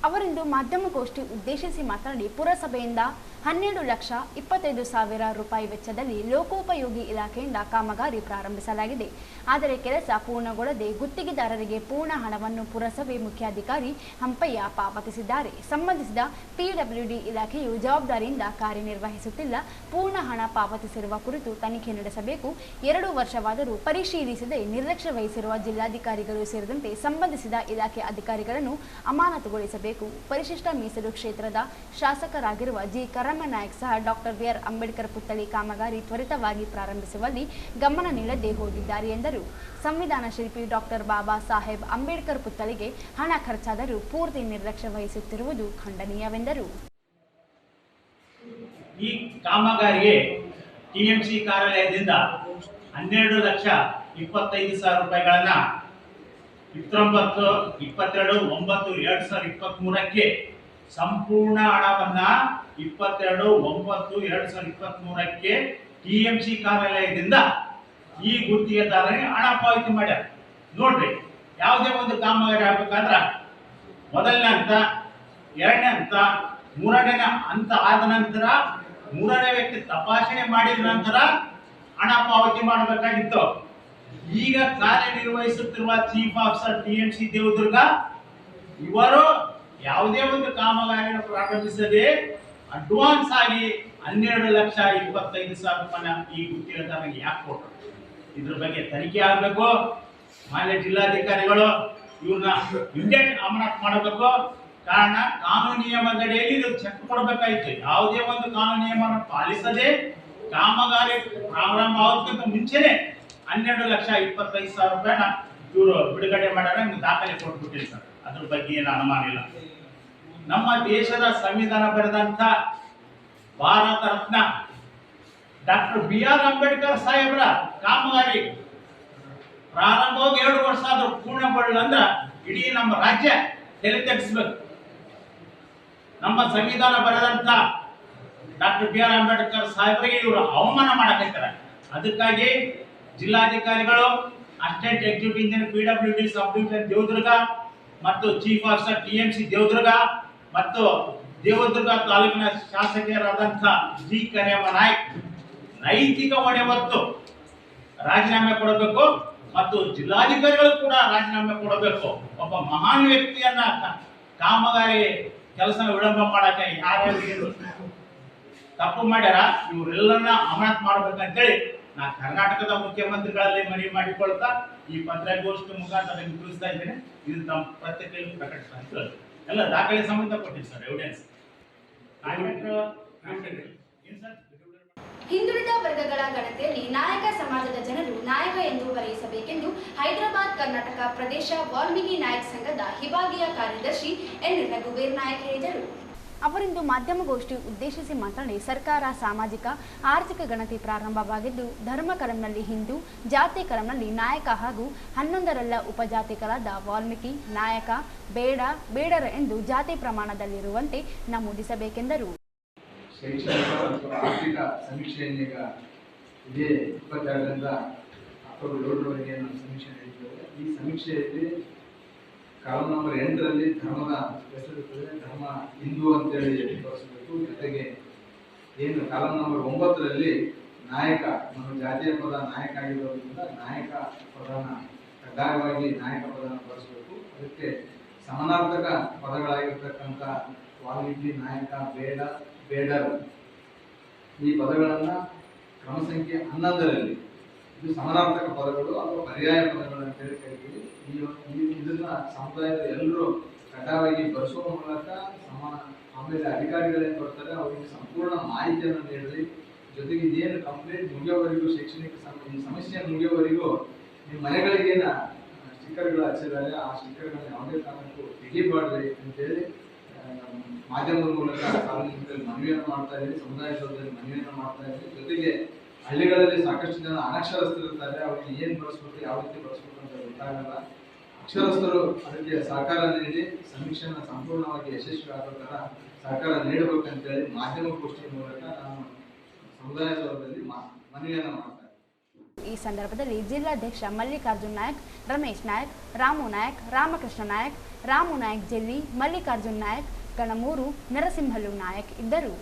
ಅವರಿಂದು ಮಾಧ್ಯಮಗೋಷ್ಠಿ ಉದ್ದೇಶಿಸಿ ಮಾತನಾಡಿ, ಪುರಸಭೆಯಿಂದ 12,25,000 ರೂಪಾಯಿ ವೆಚ್ಚದಲ್ಲಿ ಲೋಕೋಪಯೋಗಿ ಇಲಾಖೆಯಿಂದ ಕಾಮಗಾರಿ ಪ್ರಾರಂಭಿಸಲಾಗಿದೆ. ಆದರೆ ಕೆಲಸ ಪೂರ್ಣಗೊಳ್ಳದೆ ಗುತ್ತಿಗೆದಾರರಿಗೆ ಪೂರ್ಣ ಹಣವನ್ನು ಪುರಸಭೆ ಮುಖ್ಯಾಧಿಕಾರಿ ಹಂಪಯ್ಯ ಪಾವತಿಸಿದ್ದಾರೆ. ಸಂಬಂಧಿಸಿದ PWD ಇಲಾಖೆಯು ಜವಾಬ್ದಾರಿಯಿಂದ ಕಾರ್ಯನಿರ್ವಹಿಸುತ್ತಿಲ್ಲ. ಪೂರ್ಣ ಹಣ ಪಾವತಿಸಿರುವ ಕುರಿತು ತನಿಖೆ ನಡೆಸಬೇಕು. 2 ವರ್ಷವಾದರೂ ಪರಿಶೀಲಿಸದೆ ನಿರ್ಲಕ್ಷ್ಯ ವಹಿಸಿರುವ ಜಿಲ್ಲಾಧಿಕಾರಿಗಳು ಸೇರಿದಂತೆ ಸಂಬಂಧಿಸಿದ ಇಲಾಖೆ ಅಧಿಕಾರಿಗಳನ್ನು ಅಮಾನತುಗೊಳಿಸಬೇಕು. ಪರಿಶಿಷ್ಟ ಮೀಸಲು ಕ್ಷೇತ್ರದ ಶಾಸಕರಾಗಿರುವ ಜಿ. ಕರಮ್ಮನಾಯಕ್ ಸಹ ಡಾಕ್ಟರ್ ಬಿ.ಆರ್. ಅಂಬೇಡ್ಕರ್ ಪುತ್ಥಳಿ ಕಾಮಗಾರಿ ತ್ವರಿತವಾಗಿ ಪ್ರಾರಂಭಿಸುವಲ್ಲಿ ಗಮನ ನೀಡದೆ ಹೋಗಿದ್ದಾರೆ ಎಂದರು. ಸಂವಿಧಾನ ಶಿಲ್ಪಿ ಡಾಕ್ಟರ್ ಬಾಬಾ ಸಾಹೇಬ್ ಅಂಬೇಡ್ಕರ್ ಪುತ್ಥಳಿಗೆ ಹಣ ಖರ್ಚಾದರೂ ಪೂರ್ತಿ ನಿರ್ಲಕ್ಷ್ಯ ವಹಿಸುತ್ತಿರುವುದು ಖಂಡನೀಯವೆಂದರು. ಈ ಕಾಮಗಾರಿಗೆ TMC ಕಾರ್ಯಾಲಯದಿಂದ 12,25,000 ರೂಪಾಯಿಗಳನ್ನ 22/9/2023ಕ್ಕೆ ಸಂಪೂರ್ಣ ಹಣವನ್ನ 22/9/2023ಕ್ಕೆ TMC ಕಾರ್ಯಾಲಯದಿಂದ ಈ ಗುತ್ತಿಗೆದಾರರಿಗೆ ಹಣ ಪಾವತಿ ಮಾಡ್ಯಾರ. ನೋಡ್ರಿ, ಯಾವುದೇ ಒಂದು ಕಾಮಗಾರಿ ಆಗ್ಬೇಕಾದ್ರ ಮೊದಲನೇ ಹಂತ, 2ನೇ ಹಂತ, 3ನೇ ಹಂತ ಆದ ನಂತರ 3ನೇ ವ್ಯಕ್ತಿ ತಪಾಸಣೆ ಮಾಡಿದ ನಂತರ ಹಣ ಪಾವತಿ ಮಾಡಬೇಕಾಗಿತ್ತು. ಈಗ ಕಾರ್ಯನಿರ್ವಹಿಸುತ್ತಿರುವ ಚೀಫ್ ಆಫೀಸರ್ TMC ದೇವದುರ್ಗ ಇವರು ಯಾವುದೇ ಒಂದು ಕಾಮಗಾರಿಯನ್ನು ಪ್ರಾರಂಭಿಸದೆ ಅಡ್ವಾನ್ಸ್ ಆಗಿ 12,25,000 ರೂಪಾಯಿನ ಈ ಗುತ್ತಿಗೆದಾರರಿಗೆ ಯಾಕೆ ಕೊಟ್ಟರು? ಇದ್ರ ಬಗ್ಗೆ ತನಿಖೆ ಆಗಬೇಕು. ಮಾನ್ಯ ಜಿಲ್ಲಾಧಿಕಾರಿಗಳು ಇವ್ರನ್ನ ಇಮಿಡಿಯೇಟ್ ಅಮಾನತ್ ಮಾಡಬೇಕು. ಕಾರಣ ಕಾನೂನು ನಿಯಮದಡಿಯಲ್ಲಿ ಇದು ಚೆಕ್ ಕೊಡಬೇಕಾಯ್ತು. ಯಾವುದೇ ಒಂದು ಕಾನೂನು ನಿಯಮವನ್ನು ಪಾಲಿಸದೆ ಕಾಮಗಾರಿ ಪ್ರಾರಂಭ ಆಗೋದಕ್ಕಿಂತ ಮುಂಚೆನೆ 12,25,000 ರೂಪಾಯಿನ ಇವರು ಬಿಡುಗಡೆ ಮಾಡ್ಯಾರ. ದಾಖಲೆ ಕೊಟ್ಬಿಟ್ಟಿರ್ತಾರೆ. ಅದ್ರ ಬಗ್ಗೆ ಏನು ಅನುಮಾನ ಇಲ್ಲ. ನಮ್ಮ ದೇಶದ ಸಂವಿಧಾನ ಬರೆದಂತ ಭಾರತ ರತ್ನ ಡಾಕ್ಟರ್ BR ಅಂಬೇಡ್ಕರ್ ಸಾಹೇಬ್ರ ಕಾಮಗಾರಿ ಪ್ರಾರಂಭವಾಗಿ 2 ವರ್ಷ ಆದ್ರೂ ಪೂರ್ಣಗೊಳ್ಳ ಅಂದ್ರ ಇಡೀ ನಮ್ಮ ರಾಜ್ಯ ತಲೆ ತೆಗೆಸ್ಬೇಕು. ನಮ್ಮ ಸಂವಿಧಾನ ಬರೆದಂತ ಡಾಕ್ಟರ್ BR ಅಂಬೇಡ್ಕರ್ ಸಾಹೇಬರಿಗೆ ಇವರು ಅವಮಾನ ಮಾಡಕತ್ತಾರೆ. ಅದಕ್ಕಾಗಿ ಜಿಲ್ಲಾಧಿಕಾರಿಗಳು, assistant executive engineer PWD sub division Devadurga ಮತ್ತು ಚೀಫ್ ಆಫೀಸರ್ TMC ದೇವದುರ್ಗ ಮತ್ತು ದೇವದುರ್ಗ ತಾಲೂಕಿನ ಶಾಸಕರಾದಂಥ G. ಕರಿಯಮ್ಮ ನಾಯ್ಕ್ ನೈತಿಕ ಹೊಣೆ ಹೊತ್ತು ರಾಜೀನಾಮೆ ಕೊಡಬೇಕು ಮತ್ತು ಜಿಲ್ಲಾಧಿಕಾರಿಗಳು ಕೂಡ ರಾಜೀನಾಮೆ ಕೊಡಬೇಕು. ಒಬ್ಬ ಮಹಾನ್ ವ್ಯಕ್ತಿಯನ್ನ ಕಾಮಗಾರಿ ಕೆಲಸ ವಿಳಂಬ ಮಾಡಕ್ಕೆ ಯಾರು ತಪ್ಪು ಮಾಡ್ಯಾರ ಇವರೆಲ್ಲರನ್ನ ಅಮಾನತ್ ಮಾಡ್ಬೇಕಂತೇಳಿ ನಾ ಕರ್ನಾಟಕದ ಮುಖ್ಯಮಂತ್ರಿಗಳಲ್ಲಿ ಮನವಿ ಮಾಡಿಕೊಳ್ತಾ ಈ ಪತ್ರಿಕಾಗೋಷ್ಠಿ ಮುಖಾಂತರ ತಿಳಿಸ್ತಾ ಇದ್ದೇನೆ. ಇದು ನಮ್ಮ ಪತ್ರಿಕೆಯಲ್ಲಿ ಪ್ರಕಟಿಸ್ತಾ ಎಲ್ಲ ದಾಖಲೆ ಸಮೇತ ಕೊಟ್ಟಿದ್ದಾರೆ ಎವಿಡೆನ್ಸ್. ಹಿಂದುಳಿದ ವರ್ಗಗಳ ಗಣತಿಯಲ್ಲಿ ನಾಯಕ ಸಮಾಜದ ಜನರು ನಾಯಕ ಎಂದು ಬರೆಯಿಸಬೇಕೆಂದು ಹೈದರಾಬಾದ್ ಕರ್ನಾಟಕ ಪ್ರದೇಶ ವಾಲ್ಮೀಕಿ ನಾಯಕ್ ಸಂಘದ ವಿಭಾಗೀಯ ಕಾರ್ಯದರ್ಶಿ ಎನ್ ರಘುವೀರ್ ನಾಯಕ್ ಹೇಳಿದರು. ಅವರಿಂದು ಮಾಧ್ಯಮಗೋಷ್ಠಿ ಉದ್ದೇಶಿಸಿ ಮಾತನಾಡಿ, ಸರ್ಕಾರ ಸಾಮಾಜಿಕ ಆರ್ಥಿಕ ಗಣತಿ ಪ್ರಾರಂಭವಾಗಿದ್ದು ಧರ್ಮ ಕಲಂನಲ್ಲಿ ಹಿಂದೂ, ಜಾತಿ ಕಲಂನಲ್ಲಿ ನಾಯಕ ಹಾಗೂ 11 ಉಪಜಾತಿಗಳಾದ ವಾಲ್ಮೀಕಿ, ನಾಯಕ, ಬೇಡರ ಎಂದು ಜಾತಿ ಪ್ರಮಾಣದಲ್ಲಿರುವಂತೆ ನಮೂದಿಸಬೇಕೆಂದರು. ಶೈಕ್ಷಣಿಕ ಮತ್ತು ಆರ್ಥಿಕ ಸಮೀಕ್ಷೆಯನ್ನು ಈಗ ಇದೇ 22ರಿಂದ ಅಕ್ಟೋಬರ್ 7ರವರೆಗೆ ನಾವು ಸಮೀಕ್ಷೆ ನಡೆಸಿದ್ದೇವೆ. ಈ ಸಮೀಕ್ಷೆಯಲ್ಲಿ ಕಾಲಂ ನಂಬರ್ 8ರಲ್ಲಿ ಧರ್ಮದ ಹೆಸರಿರುತ್ತದೆ. ಧರ್ಮ ಹಿಂದೂ ಅಂತೇಳಿ ತೋರಿಸಬೇಕು. ಜೊತೆಗೆ ಏನು ಕಾಲಂ ನಂಬರ್ 9ರಲ್ಲಿ ನಾಯಕ, ನಮ್ಮ ಜಾತಿಯ ಪದ ನಾಯಕ ಆಗಿರೋದ್ರಿಂದ ನಾಯಕ ಪದನ ಕಡ್ಡಾಯವಾಗಿ ನಾಯಕ ಪದನ ಬಳಸಬೇಕು. ಅದಕ್ಕೆ ಸಮಾನಾರ್ಥಕ ಪದಗಳಾಗಿರ್ತಕ್ಕಂಥ ವಾಲ್ಮೀಕಿ, ನಾಯಕ, ಬೇಡರ್ ಈ ಪದಗಳನ್ನು ಕ್ರಮ ಸಂಖ್ಯೆ 11ರಲ್ಲಿ ಇದು ಸಮಾನಾರ್ಥಕ ಪದಗಳು ಅಥವಾ ಪರ್ಯಾಯ ಪದಗಳು ಅಂತೇಳಿ ಕರಿತೀವಿ. ಇದನ್ನ ಸಮುದಾಯದ ಎಲ್ಲರೂ ಕಡ್ಡಾಯವಾಗಿ ಬಳಸುವ ಮೂಲಕ ಆಮೇಲೆ ಅಧಿಕಾರಿಗಳೇನು ಬರ್ತಾರೆ ಅವರಿಗೆ ಸಂಪೂರ್ಣ ಮಾಹಿತಿಯನ್ನು ನೀಡಲಿ. ಜೊತೆಗೆ ಇದೇನು ಕಂಪ್ಲೇಂಟ್ ಮುಗಿಯೋವರೆಗೂ ಶೈಕ್ಷಣಿಕ ಸಮಸ್ಯೆ ಮುಗಿಯೋವರೆಗೂ ನಿಮ್ಮ ಮನೆಗಳಿಗೇನ ಸ್ಟಿಕ್ಕರ್ಗಳು ಹಚ್ಚಿದ್ದಾರೆ ಆ ಸ್ಟಿಕ್ಕರ್ಗಳನ್ನ ಯಾವುದೇ ಕಾರಣಕ್ಕೂ ತೆಗಿಬಾರ್ದು ಅಂತೇಳಿ ಮಾಧ್ಯಮದ ಮೂಲಕ ಸಾರ್ವಜನಿಕರಲ್ಲಿ ಮನವಿಯನ್ನು ಮಾಡ್ತಾ ಇದ್ದೀವಿ. ಸಮುದಾಯದಲ್ಲಿ ಮನವಿಯನ್ನು ಮಾಡ್ತಾ ಇದ್ದೀವಿ. ಜೊತೆಗೆ ಹಳ್ಳಿಗಳಲ್ಲಿ ಸಾಕಷ್ಟು ಜನ ಅನಕ್ಷರಸ್ಥರಿರ್ತಾರೆ. ಅವರಿಗೆ ಏನು ಬಳಸ್ಬೇಕು, ಯಾವ ರೀತಿ ಬಳಸ್ಬೇಕು ಅಂತ ಗೊತ್ತಾಗಲ್ಲ. ಅಕ್ಷರಸ್ಥರು ಅದಕ್ಕೆ ಸಹಕಾರ ನೀಡಿ ಸಮೀಕ್ಷೆಯನ್ನು ಸಂಪೂರ್ಣವಾಗಿ ಯಶಸ್ವಿ ಆಗೋ ಥರ ಸಹಕಾರ ನೀಡಬೇಕಂತೇಳಿ ಮಾಧ್ಯಮಗೋಷ್ಠಿಯ ಮೂಲಕ ನಾನು ಸಮುದಾಯದಲ್ಲಿ ಮನವಿಯನ್ನು ಮಾಡ್ತಾ ಇದ್ದೀನಿ. ಈ ಸಂದರ್ಭದಲ್ಲಿ ಜಿಲ್ಲಾಧ್ಯಕ್ಷ ಮಲ್ಲಿಕಾರ್ಜುನ್ ನಾಯಕ್, ರಮೇಶ್ ನಾಯಕ್, ರಾಮು ನಾಯಕ್, ರಾಮಕೃಷ್ಣ ನಾಯಕ್, ರಾಮು ನಾಯಕ್ ಜೆಲ್ಲಿ, ಮಲ್ಲಿಕಾರ್ಜುನ್ ನಾಯಕ್, ಗಣಮೂರು, ನರಸಿಂಹಲು ನಾಯಕ್ ಇದ್ದರು.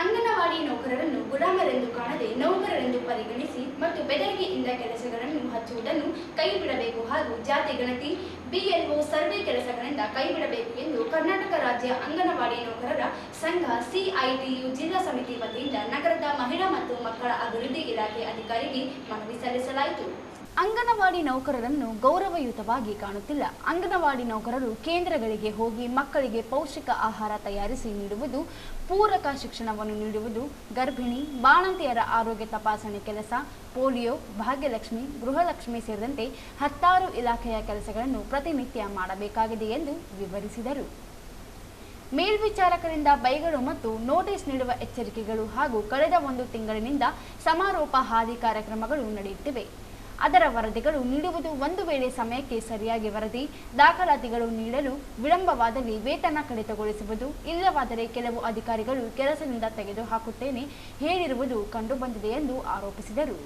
ಅಂಗನವಾಡಿ ನೌಕರರನ್ನು ಗುಲಾಮರೆಂದು ಕಾಣದೆ ನೌಕರರೆಂದು ಪರಿಗಣಿಸಿ ಮತ್ತು ಬೆದರಿಕೆಯಿಂದ ಕೆಲಸಗಳನ್ನು ಹಚ್ಚುವುದನ್ನು ಕೈಬಿಡಬೇಕು ಹಾಗೂ ಜಾತಿ ಗಣತಿ, BLO ಸರ್ವೆ ಕೆಲಸಗಳಿಂದ ಕೈಬಿಡಬೇಕು ಎಂದು ಕರ್ನಾಟಕ ರಾಜ್ಯ ಅಂಗನವಾಡಿ ನೌಕರರ ಸಂಘ CITU ಜಿಲ್ಲಾ ಸಮಿತಿ ವತಿಯಿಂದ ನಗರದ ಮಹಿಳಾ ಮತ್ತು ಮಕ್ಕಳ ಅಭಿವೃದ್ಧಿ ಇಲಾಖೆ ಅಧಿಕಾರಿಗೆ ಮನವಿ ಸಲ್ಲಿಸಲಾಯಿತು. ಅಂಗನವಾಡಿ ನೌಕರರನ್ನು ಗೌರವಯುತವಾಗಿ ಕಾಣುತ್ತಿಲ್ಲ. ಅಂಗನವಾಡಿ ನೌಕರರು ಕೇಂದ್ರಗಳಿಗೆ ಹೋಗಿ ಮಕ್ಕಳಿಗೆ ಪೌಷ್ಟಿಕ ಆಹಾರ ತಯಾರಿಸಿ ನೀಡುವುದು, ಪೂರಕ ಶಿಕ್ಷಣವನ್ನು ನೀಡುವುದು, ಗರ್ಭಿಣಿ ಬಾಣಂತಿಯರ ಆರೋಗ್ಯ ತಪಾಸಣೆ ಕೆಲಸ, ಪೋಲಿಯೋ, ಭಾಗ್ಯಲಕ್ಷ್ಮಿ, ಗೃಹಲಕ್ಷ್ಮಿ ಸೇರಿದಂತೆ 10 ಇಲಾಖೆಯ ಕೆಲಸಗಳನ್ನು ಪ್ರತಿನಿತ್ಯ ಮಾಡಬೇಕಾಗಿದೆ ಎಂದು ವಿವರಿಸಿದರು. ಮೇಲ್ವಿಚಾರಕರಿಂದ ಬೈಗಳು ಮತ್ತು ನೋಟಿಸ್ ನೀಡುವ ಎಚ್ಚರಿಕೆಗಳು ಹಾಗೂ ಕಳೆದ 1 ತಿಂಗಳಿನಿಂದ ಸಮಾರೋಪ ಹಾದಿ ಕಾರ್ಯಕ್ರಮಗಳು ನಡೆಯುತ್ತಿವೆ. ಅದರ ವರದಿಗಳು ನೀಡುವುದು, ಒಂದು ವೇಳೆ ಸಮಯಕ್ಕೆ ಸರಿಯಾಗಿ ವರದಿ ದಾಖಲಾತಿಗಳು ನೀಡಲು ವಿಳಂಬವಾದಲ್ಲಿ ವೇತನ ಕಡಿತಗೊಳಿಸುವುದು, ಇಲ್ಲವಾದರೆ ಕೆಲವು ಅಧಿಕಾರಿಗಳು ಕೆಲಸದಿಂದ ತೆಗೆದುಹಾಕುತ್ತೇನೆ ಹೇಳಿರುವುದು ಕಂಡುಬಂದಿದೆ ಎಂದು ಆರೋಪಿಸಿದರು.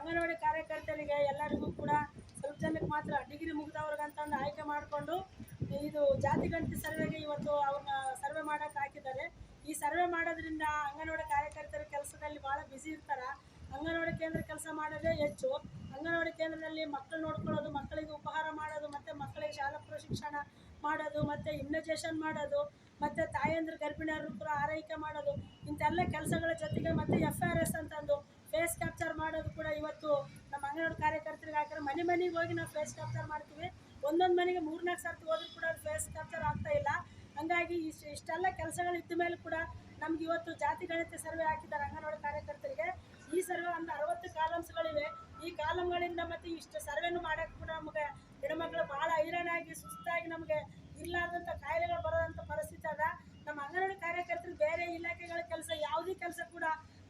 ಅಂಗನವಾಡಿ ಕಾರ್ಯಕರ್ತರು ಮುಗಿದವ್ರಿಗಂತಂದು ಆಯ್ಕೆ ಮಾಡಿಕೊಂಡು ಇದು ಜಾತಿ ಗಣತಿ ಸರ್ವೆಗೆ ಇವತ್ತು ಅವ್ರನ್ನ ಸರ್ವೆ ಮಾಡೋಕೆ ಹಾಕಿದ್ದಾರೆ. ಈ ಸರ್ವೆ ಮಾಡೋದ್ರಿಂದ ಅಂಗನವಾಡಿ ಕಾರ್ಯಕರ್ತರ ಕೆಲಸದಲ್ಲಿ ಭಾಳ ಬ್ಯುಸಿ ಇರ್ತಾರೆ. ಅಂಗನವಾಡಿ ಕೇಂದ್ರ ಕೆಲಸ ಮಾಡೋದೇ ಹೆಚ್ಚು. ಅಂಗನವಾಡಿ ಕೇಂದ್ರದಲ್ಲಿ ಮಕ್ಕಳು ನೋಡ್ಕೊಳ್ಳೋದು, ಮಕ್ಕಳಿಗೆ ಉಪಹಾರ ಮಾಡೋದು, ಮತ್ತು ಮಕ್ಕಳಿಗೆ ಶಾಲಾ ಶಿಕ್ಷಣ ಮಾಡೋದು, ಮತ್ತು ಇಮ್ಯುನೈಸೇಷನ್ ಮಾಡೋದು, ಮತ್ತು ತಾಯಂದ್ರ ಗರ್ಭಿಣಿಯರು ಕೂಡ ಆರೈಕೆ ಮಾಡೋದು, ಇಂಥೆಲ್ಲ ಕೆಲಸಗಳ ಜೊತೆಗೆ ಮತ್ತು FRS ಅಂತಂದು ಫೇಸ್ ಕ್ಯಾಪ್ಚರ್ ಮಾಡೋದು ಕೂಡ ಇವತ್ತು ನಮ್ಮ ಅಂಗನವಾಡಿ ಕಾರ್ಯಕರ್ತರಿಗೆ ಹಾಕಿದ್ರೆ ಮನೆ ಮನೆಗೆ ಹೋಗಿ ನಾವು ಫೇಸ್ ಕ್ಯಾಪ್ಚರ್ ಮಾಡ್ತೀವಿ. ಒಂದೊಂದು ಮನೆಗೆ 3-4 ಸರ್ತಿ ಹೋದ್ರೂ ಕೂಡ ಫೇಸ್ ಕ್ಯಾಪ್ಚರ್ ಆಗ್ತಾ ಇಲ್ಲ. ಹಂಗಾಗಿ ಇಷ್ಟೆಲ್ಲ ಕೆಲಸಗಳು ಇದ್ದ ಮೇಲೆ ಕೂಡ ನಮ್ಗೆ ಇವತ್ತು ಜಾತಿ ಗಣತಿ ಸರ್ವೆ ಹಾಕಿದ್ದಾರೆ ಅಂಗನವಾಡಿ ಕಾರ್ಯಕರ್ತರಿಗೆ. ಈ ಸರ್ವೆ ಒಂದು 60 ಕಾಲಮ್ಸ್ಗಳಿವೆ. ಈ ಕಾಲಮ್ಗಳಿಂದ ಮತ್ತು ಇಷ್ಟು ಸರ್ವೆನೂ ಮಾಡೋಕ್ಕೆ ಕೂಡ ನಮಗೆ ಹೆಣ್ಮಕ್ಳು ಭಾಳ ಹೈರಾಣಾಗಿ ಸುಸ್ತಾಗಿ ನಮಗೆ ಇರ್ಲಾರ್ದಂಥ ಕಾಯಿಲೆಗಳು ಬರೋದಂಥ ಪರಿಸ್ಥಿತಿ ಅದ. ನಮ್ಮ ಅಂಗನವಾಡಿ ಕಾರ್ಯಕರ್ತರು ಬೇರೆ ಇಲಾಖೆಗಳ ಕೆಲಸ ಯಾವುದೇ ಕೆಲಸ ಕೂಡ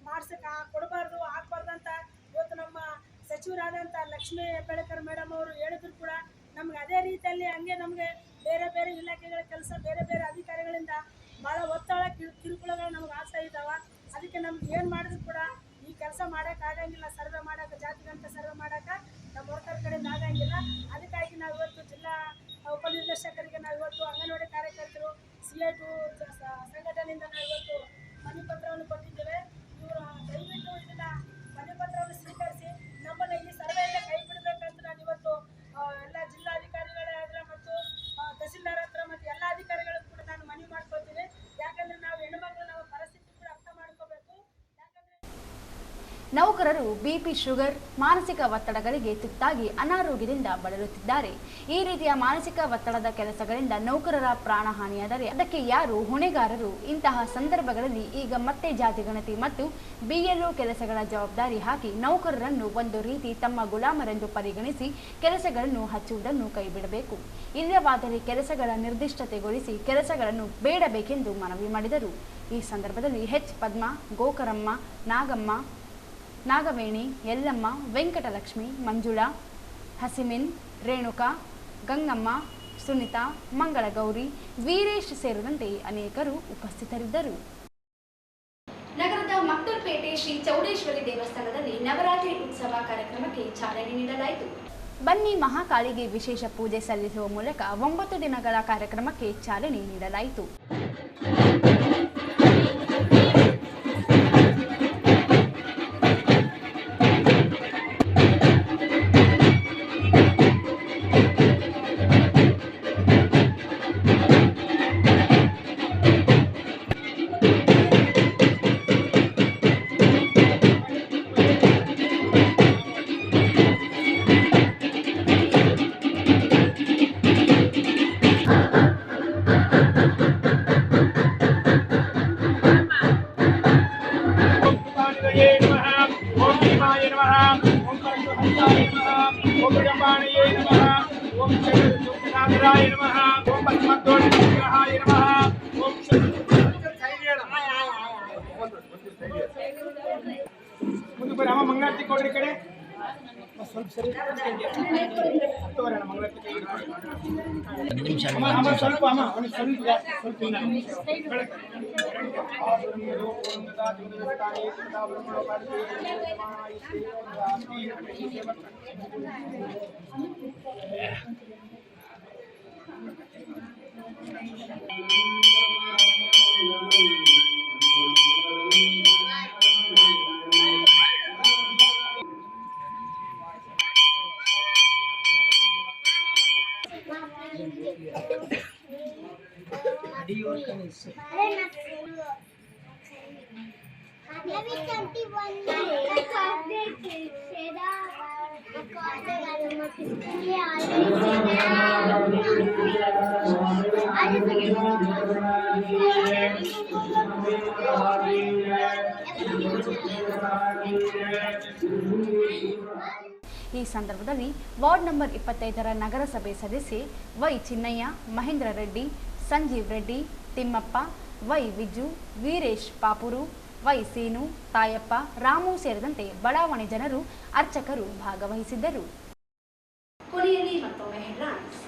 ಮಾಡ್ಸಕ್ಕೆ ಕೊಡಬಾರ್ದು, ಹಾಕ್ಬಾರ್ದಂತ ಇವತ್ತು ನಮ್ಮ ಸಚಿವರಾದಂಥ ಲಕ್ಷ್ಮೀ ಹೆಬ್ಬಾಳ್ಕರ್ ಮೇಡಮ್ ಅವರು ಹೇಳಿದ್ರು ಕೂಡ ನಮ್ಗೆ ಅದೇ ರೀತಿಯಲ್ಲಿ ಹಂಗೆ ನಮಗೆ ಬೇರೆ ಬೇರೆ ಇಲಾಖೆಗಳ ಕೆಲಸ ಬೇರೆ ಬೇರೆ ಅಧಿಕಾರಿಗಳಿಂದ ಭಾಳ ಒತ್ತಡ ಕಿರುಕುಳಗಳು ನಮ್ಗೆ ಆಗ್ತಾ ಇದ್ದಾವೆ. ಅದಕ್ಕೆ ನಮ್ಗೆ ಏನು ಮಾಡಿದ್ರು ಕೂಡ ಈ ಕೆಲಸ ಮಾಡೋಕ್ಕಾಗಂಗಿಲ್ಲ. ಸರ್ವೆ ಮಾಡೋಕೆ ಜಾತಿಗಂತ ಸರ್ವೆ ಮಾಡೋಕೆ ನಮ್ಮ ವರ್ಕರ್ ಕಡೆಯಿಂದ ಆಗಂಗಿಲ್ಲ. ಅದಕ್ಕಾಗಿ ನಾವು ಇವತ್ತು ಜಿಲ್ಲಾ ಉಪನಿರ್ದೇಶಕರಿಗೆ ನಾವು ಇವತ್ತು ಅಂಗನವಾಡಿ ಕಾರ್ಯಕರ್ತರು CI2 ಸಂಘಟನೆಯಿಂದ ನಾವು ಇವತ್ತು ಮನವಿ ಪತ್ರವನ್ನು ಕೊಟ್ಟಿದ್ದೇವೆ. ಇವರು ದಯವಿಟ್ಟು ಇದನ್ನು ಮನವಿ ಪತ್ರವನ್ನು ಸ್ವೀಕರಿಸಿ ನಮ್ಮನ್ನು ಈ ಸರ್ವೆಯಿಂದ ಕೈ ಬಿಡಬೇಕಂತ ನಾನು ಇವತ್ತು ಎಲ್ಲ ಜಿಲ್ಲಾಧಿಕಾರಿಗಳೇ ಆದರೆ ಮತ್ತು ತಹಸೀಲ್ದಾರ್ ಹತ್ರ ಮತ್ತು ಎಲ್ಲ ಅಧಿಕಾರಿಗಳು ಕೂಡ ನಾನು ಮನವಿ ಮಾಡ್ಕೊಳ್ತೀನಿ. ಯಾಕಂದರೆ ನಾವು ಹೆಣ್ಣುಮಕ್ಕಳು ನಮ್ಮ ಪರಿಸ್ಥಿತಿ ಕೂಡ ಅರ್ಥ ಮಾಡ್ಕೋಬೇಕು. ನೌಕರರು ಬಿಪಿ, ಶುಗರ್, ಮಾನಸಿಕ ಒತ್ತಡಗಳಿಗೆ ತುತ್ತಾಗಿ ಅನಾರೋಗ್ಯದಿಂದ ಬಳಲುತ್ತಿದ್ದಾರೆ. ಈ ರೀತಿಯ ಮಾನಸಿಕ ಒತ್ತಡದ ಕೆಲಸಗಳಿಂದ ನೌಕರರ ಪ್ರಾಣಹಾನಿಯಾದರೆ ಅದಕ್ಕೆ ಯಾರು ಹೊಣೆಗಾರರು? ಇಂತಹ ಸಂದರ್ಭಗಳಲ್ಲಿ ಈಗ ಮತ್ತೆ ಜಾತಿ ಗಣತಿ ಮತ್ತು BLO ಕೆಲಸಗಳ ಜವಾಬ್ದಾರಿ ಹಾಕಿ ನೌಕರರನ್ನು ಒಂದು ರೀತಿ ತಮ್ಮ ಗುಲಾಮರೆಂದು ಪರಿಗಣಿಸಿ ಕೆಲಸಗಳನ್ನು ಹಚ್ಚುವುದನ್ನು ಕೈಬಿಡಬೇಕು. ಇಲ್ಲವಾದರೆ ಕೆಲಸಗಳ ನಿರ್ದಿಷ್ಟತೆಗೊಳಿಸಿ ಕೆಲಸಗಳನ್ನು ಬೇಡಬೇಕೆಂದು ಮನವಿ ಮಾಡಿದರು. ಈ ಸಂದರ್ಭದಲ್ಲಿ ಪದ್ಮ, ಗೋಕರಮ್ಮ, ನಾಗಮ್ಮ, ನಾಗವೇಣಿ, ಯಲ್ಲಮ್ಮ, ವೆಂಕಟಲಕ್ಷ್ಮಿ, ಮಂಜುಳಾ, ಹಸಿಮಿನ್, ರೇಣುಕಾ, ಗಂಗಮ್ಮ, ಸುನಿತಾ, ಮಂಗಳಗೌರಿ, ವೀರೇಶ್ ಸೇರಿದಂತೆ ಅನೇಕರು ಉಪಸ್ಥಿತರಿದ್ದರು. ನಗರದ ಮಕ್ತಲ್ಪೇಟೆ ಶ್ರೀ ಚೌಡೇಶ್ವರಿ ದೇವಸ್ಥಾನದಲ್ಲಿ ನವರಾತ್ರಿ ಉತ್ಸವ ಕಾರ್ಯಕ್ರಮಕ್ಕೆ ಚಾಲನೆ ನೀಡಲಾಯಿತು. ಬನ್ನಿ ಮಹಾಕಾಳಿಗೆ ವಿಶೇಷ ಪೂಜೆ ಸಲ್ಲಿಸುವ ಮೂಲಕ 9 ದಿನಗಳ ಕಾರ್ಯಕ್ರಮಕ್ಕೆ ಚಾಲನೆ ನೀಡಲಾಯಿತು. ಮಂಗಳಾರತಿ ಕೊಡ್ರಿ ಕಡೆ ಸ್ವಲ್ಪ ಸರಿ ಈ ಸಂದರ್ಭದಲ್ಲಿ ವಾರ್ಡ್ ನಂಬರ್ 25ರ ನಗರಸಭೆ ಸದಸ್ಯೆ Y Chinnayya, Mahendra Reddy, Sanjeev Reddy, Thimmappa, Y Viju, Veeresh Papuru, Y Seenu, Thayappa, Ramu ಸೇರಿದಂತೆ ಬಡಾವಣೆ ಜನರು, ಅರ್ಚಕರು ಭಾಗವಹಿಸಿದ್ದರು. ಕೊನೆಯಲ್ಲಿ ಮತ್ತೊಮ್ಮೆ ಹೆಡ್ಲೈನ್ಸ್.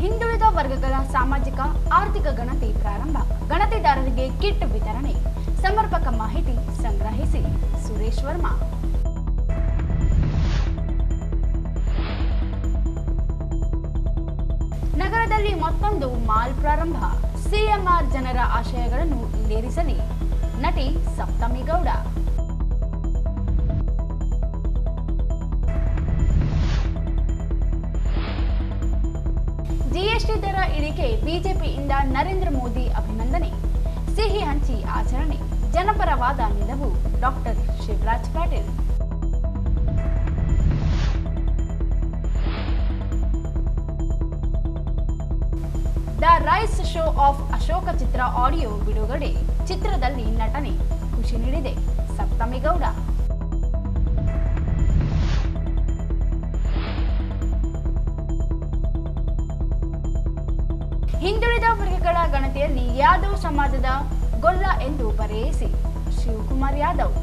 ಹಿಂದುಳಿದ ವರ್ಗಗಳ ಸಾಮಾಜಿಕ ಆರ್ಥಿಕ ಗಣತಿ ಪ್ರಾರಂಭ. ಗಣತಿದಾರರಿಗೆ ಕಿಟ್ ವಿತರಣೆ. ಸಮರ್ಪಕ ಮಾಹಿತಿ ಸಂಗ್ರಹಿಸಿ ಮಹೇಶ್ ವರ್ಮಾ. ನಗರದಲ್ಲಿ ಮತ್ತೊಂದು ಮಾಲ್ ಪ್ರಾರಂಭ. ಸಿಎಂಆರ್ ಜನರ ಆಶಯಗಳನ್ನು ಈಡೇರಿಸಲಿ. ನಟಿ ಸಪ್ತಮಿ ಗೌಡ. ಜಿಎಸ್ಟಿ ದರ ಇಳಿಕೆ ಬಿಜೆಪಿಯಿಂದ ನರೇಂದ್ರ ಮೋದಿ ಅಭಿನಂದನೆ. ಸಿಹಿ ಹಂಚಿ ಆಚರಣೆ. ಜನಪರವಾದ ನಿಲುವು doctor Shivraj Patil. The rise show of Ashoka ಚಿತ್ರ ಆಡಿಯೋ ಬಿಡುಗಡೆ. ಚಿತ್ರದಲ್ಲಿ ನಟನೆ ಖುಷಿ ನೀಡಿದೆ ಸಪ್ತಮಿ ಗೌಡ. ಹಿಂದುಳಿದ ವರ್ಗಗಳ ಗಣತಿಯಲ್ಲಿ ಯಾದವ್ ಸಮಾಜದ ಗೊಲ್ಲ ಎಂದು ಬರೆಯಿಸಿ ಶಿವಕುಮಾರ್ ಯಾದವ್.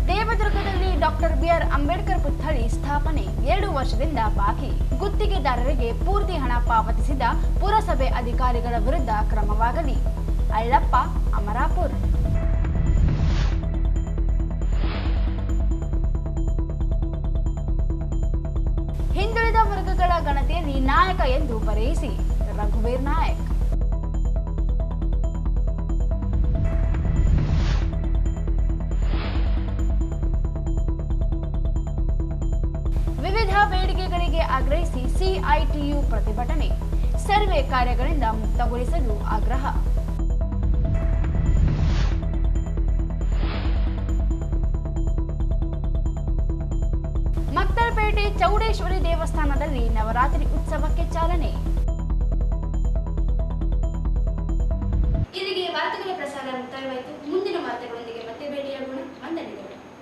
ದೇವದುರ್ಗದಲ್ಲಿ ಡಾಕ್ಟರ್ ಬಿಆರ್ ಅಂಬೇಡ್ಕರ್ ಪುತ್ಥಳಿ ಸ್ಥಾಪನೆ 2 ವರ್ಷದಿಂದ ಬಾಕಿ. ಗುತ್ತಿಗೆದಾರರಿಗೆ ಪೂರ್ತಿ ಹಣ ಪಾವತಿಸಿದ ಪುರಸಭೆ ಅಧಿಕಾರಿಗಳ ವಿರುದ್ಧ ಕ್ರಮವಾಗಲಿ. ಅಳ್ಳಪ್ಪ ಅಮರಾಪುರ್. ಹಿಂದುಳಿದ ವರ್ಗಗಳ ಗಣತಿಯಲ್ಲಿ ನಾಯಕ ಎಂದು ಬರೆಯಿಸಿ ರಘುವೀರ್ ನಾಯಕ್. ವಿವಿಧ ಬೇಡಿಕೆಗಳಿಗೆ ಆಗ್ರಹಿಸಿ ಸಿಐಟಿಯು ಪ್ರತಿಭಟನೆ. ಸರ್ವೆ ಕಾರ್ಯಗಳಿಂದ ಮುಕ್ತಗೊಳಿಸಲು ಆಗ್ರಹ. ಮಕ್ತಲ್ಪೇಟೆ ಚೌಡೇಶ್ವರಿ ದೇವಸ್ಥಾನದಲ್ಲಿ ನವರಾತ್ರಿ ಉತ್ಸವಕ್ಕೆ ಚಾಲನೆ. ಇಲ್ಲಿಗೆ ವಾರ್ತೆಗಳ ಪ್ರಸಾರ ಮುಕ್ತಾಯವಾಯಿತು. ಮುಂದಿನ ವಾರ್ತೆಗಳೊಂದಿಗೆ ಮತ್ತೆ ಭೇಟಿಯಾಗೋಣ. ವಂದನೆಗಳು.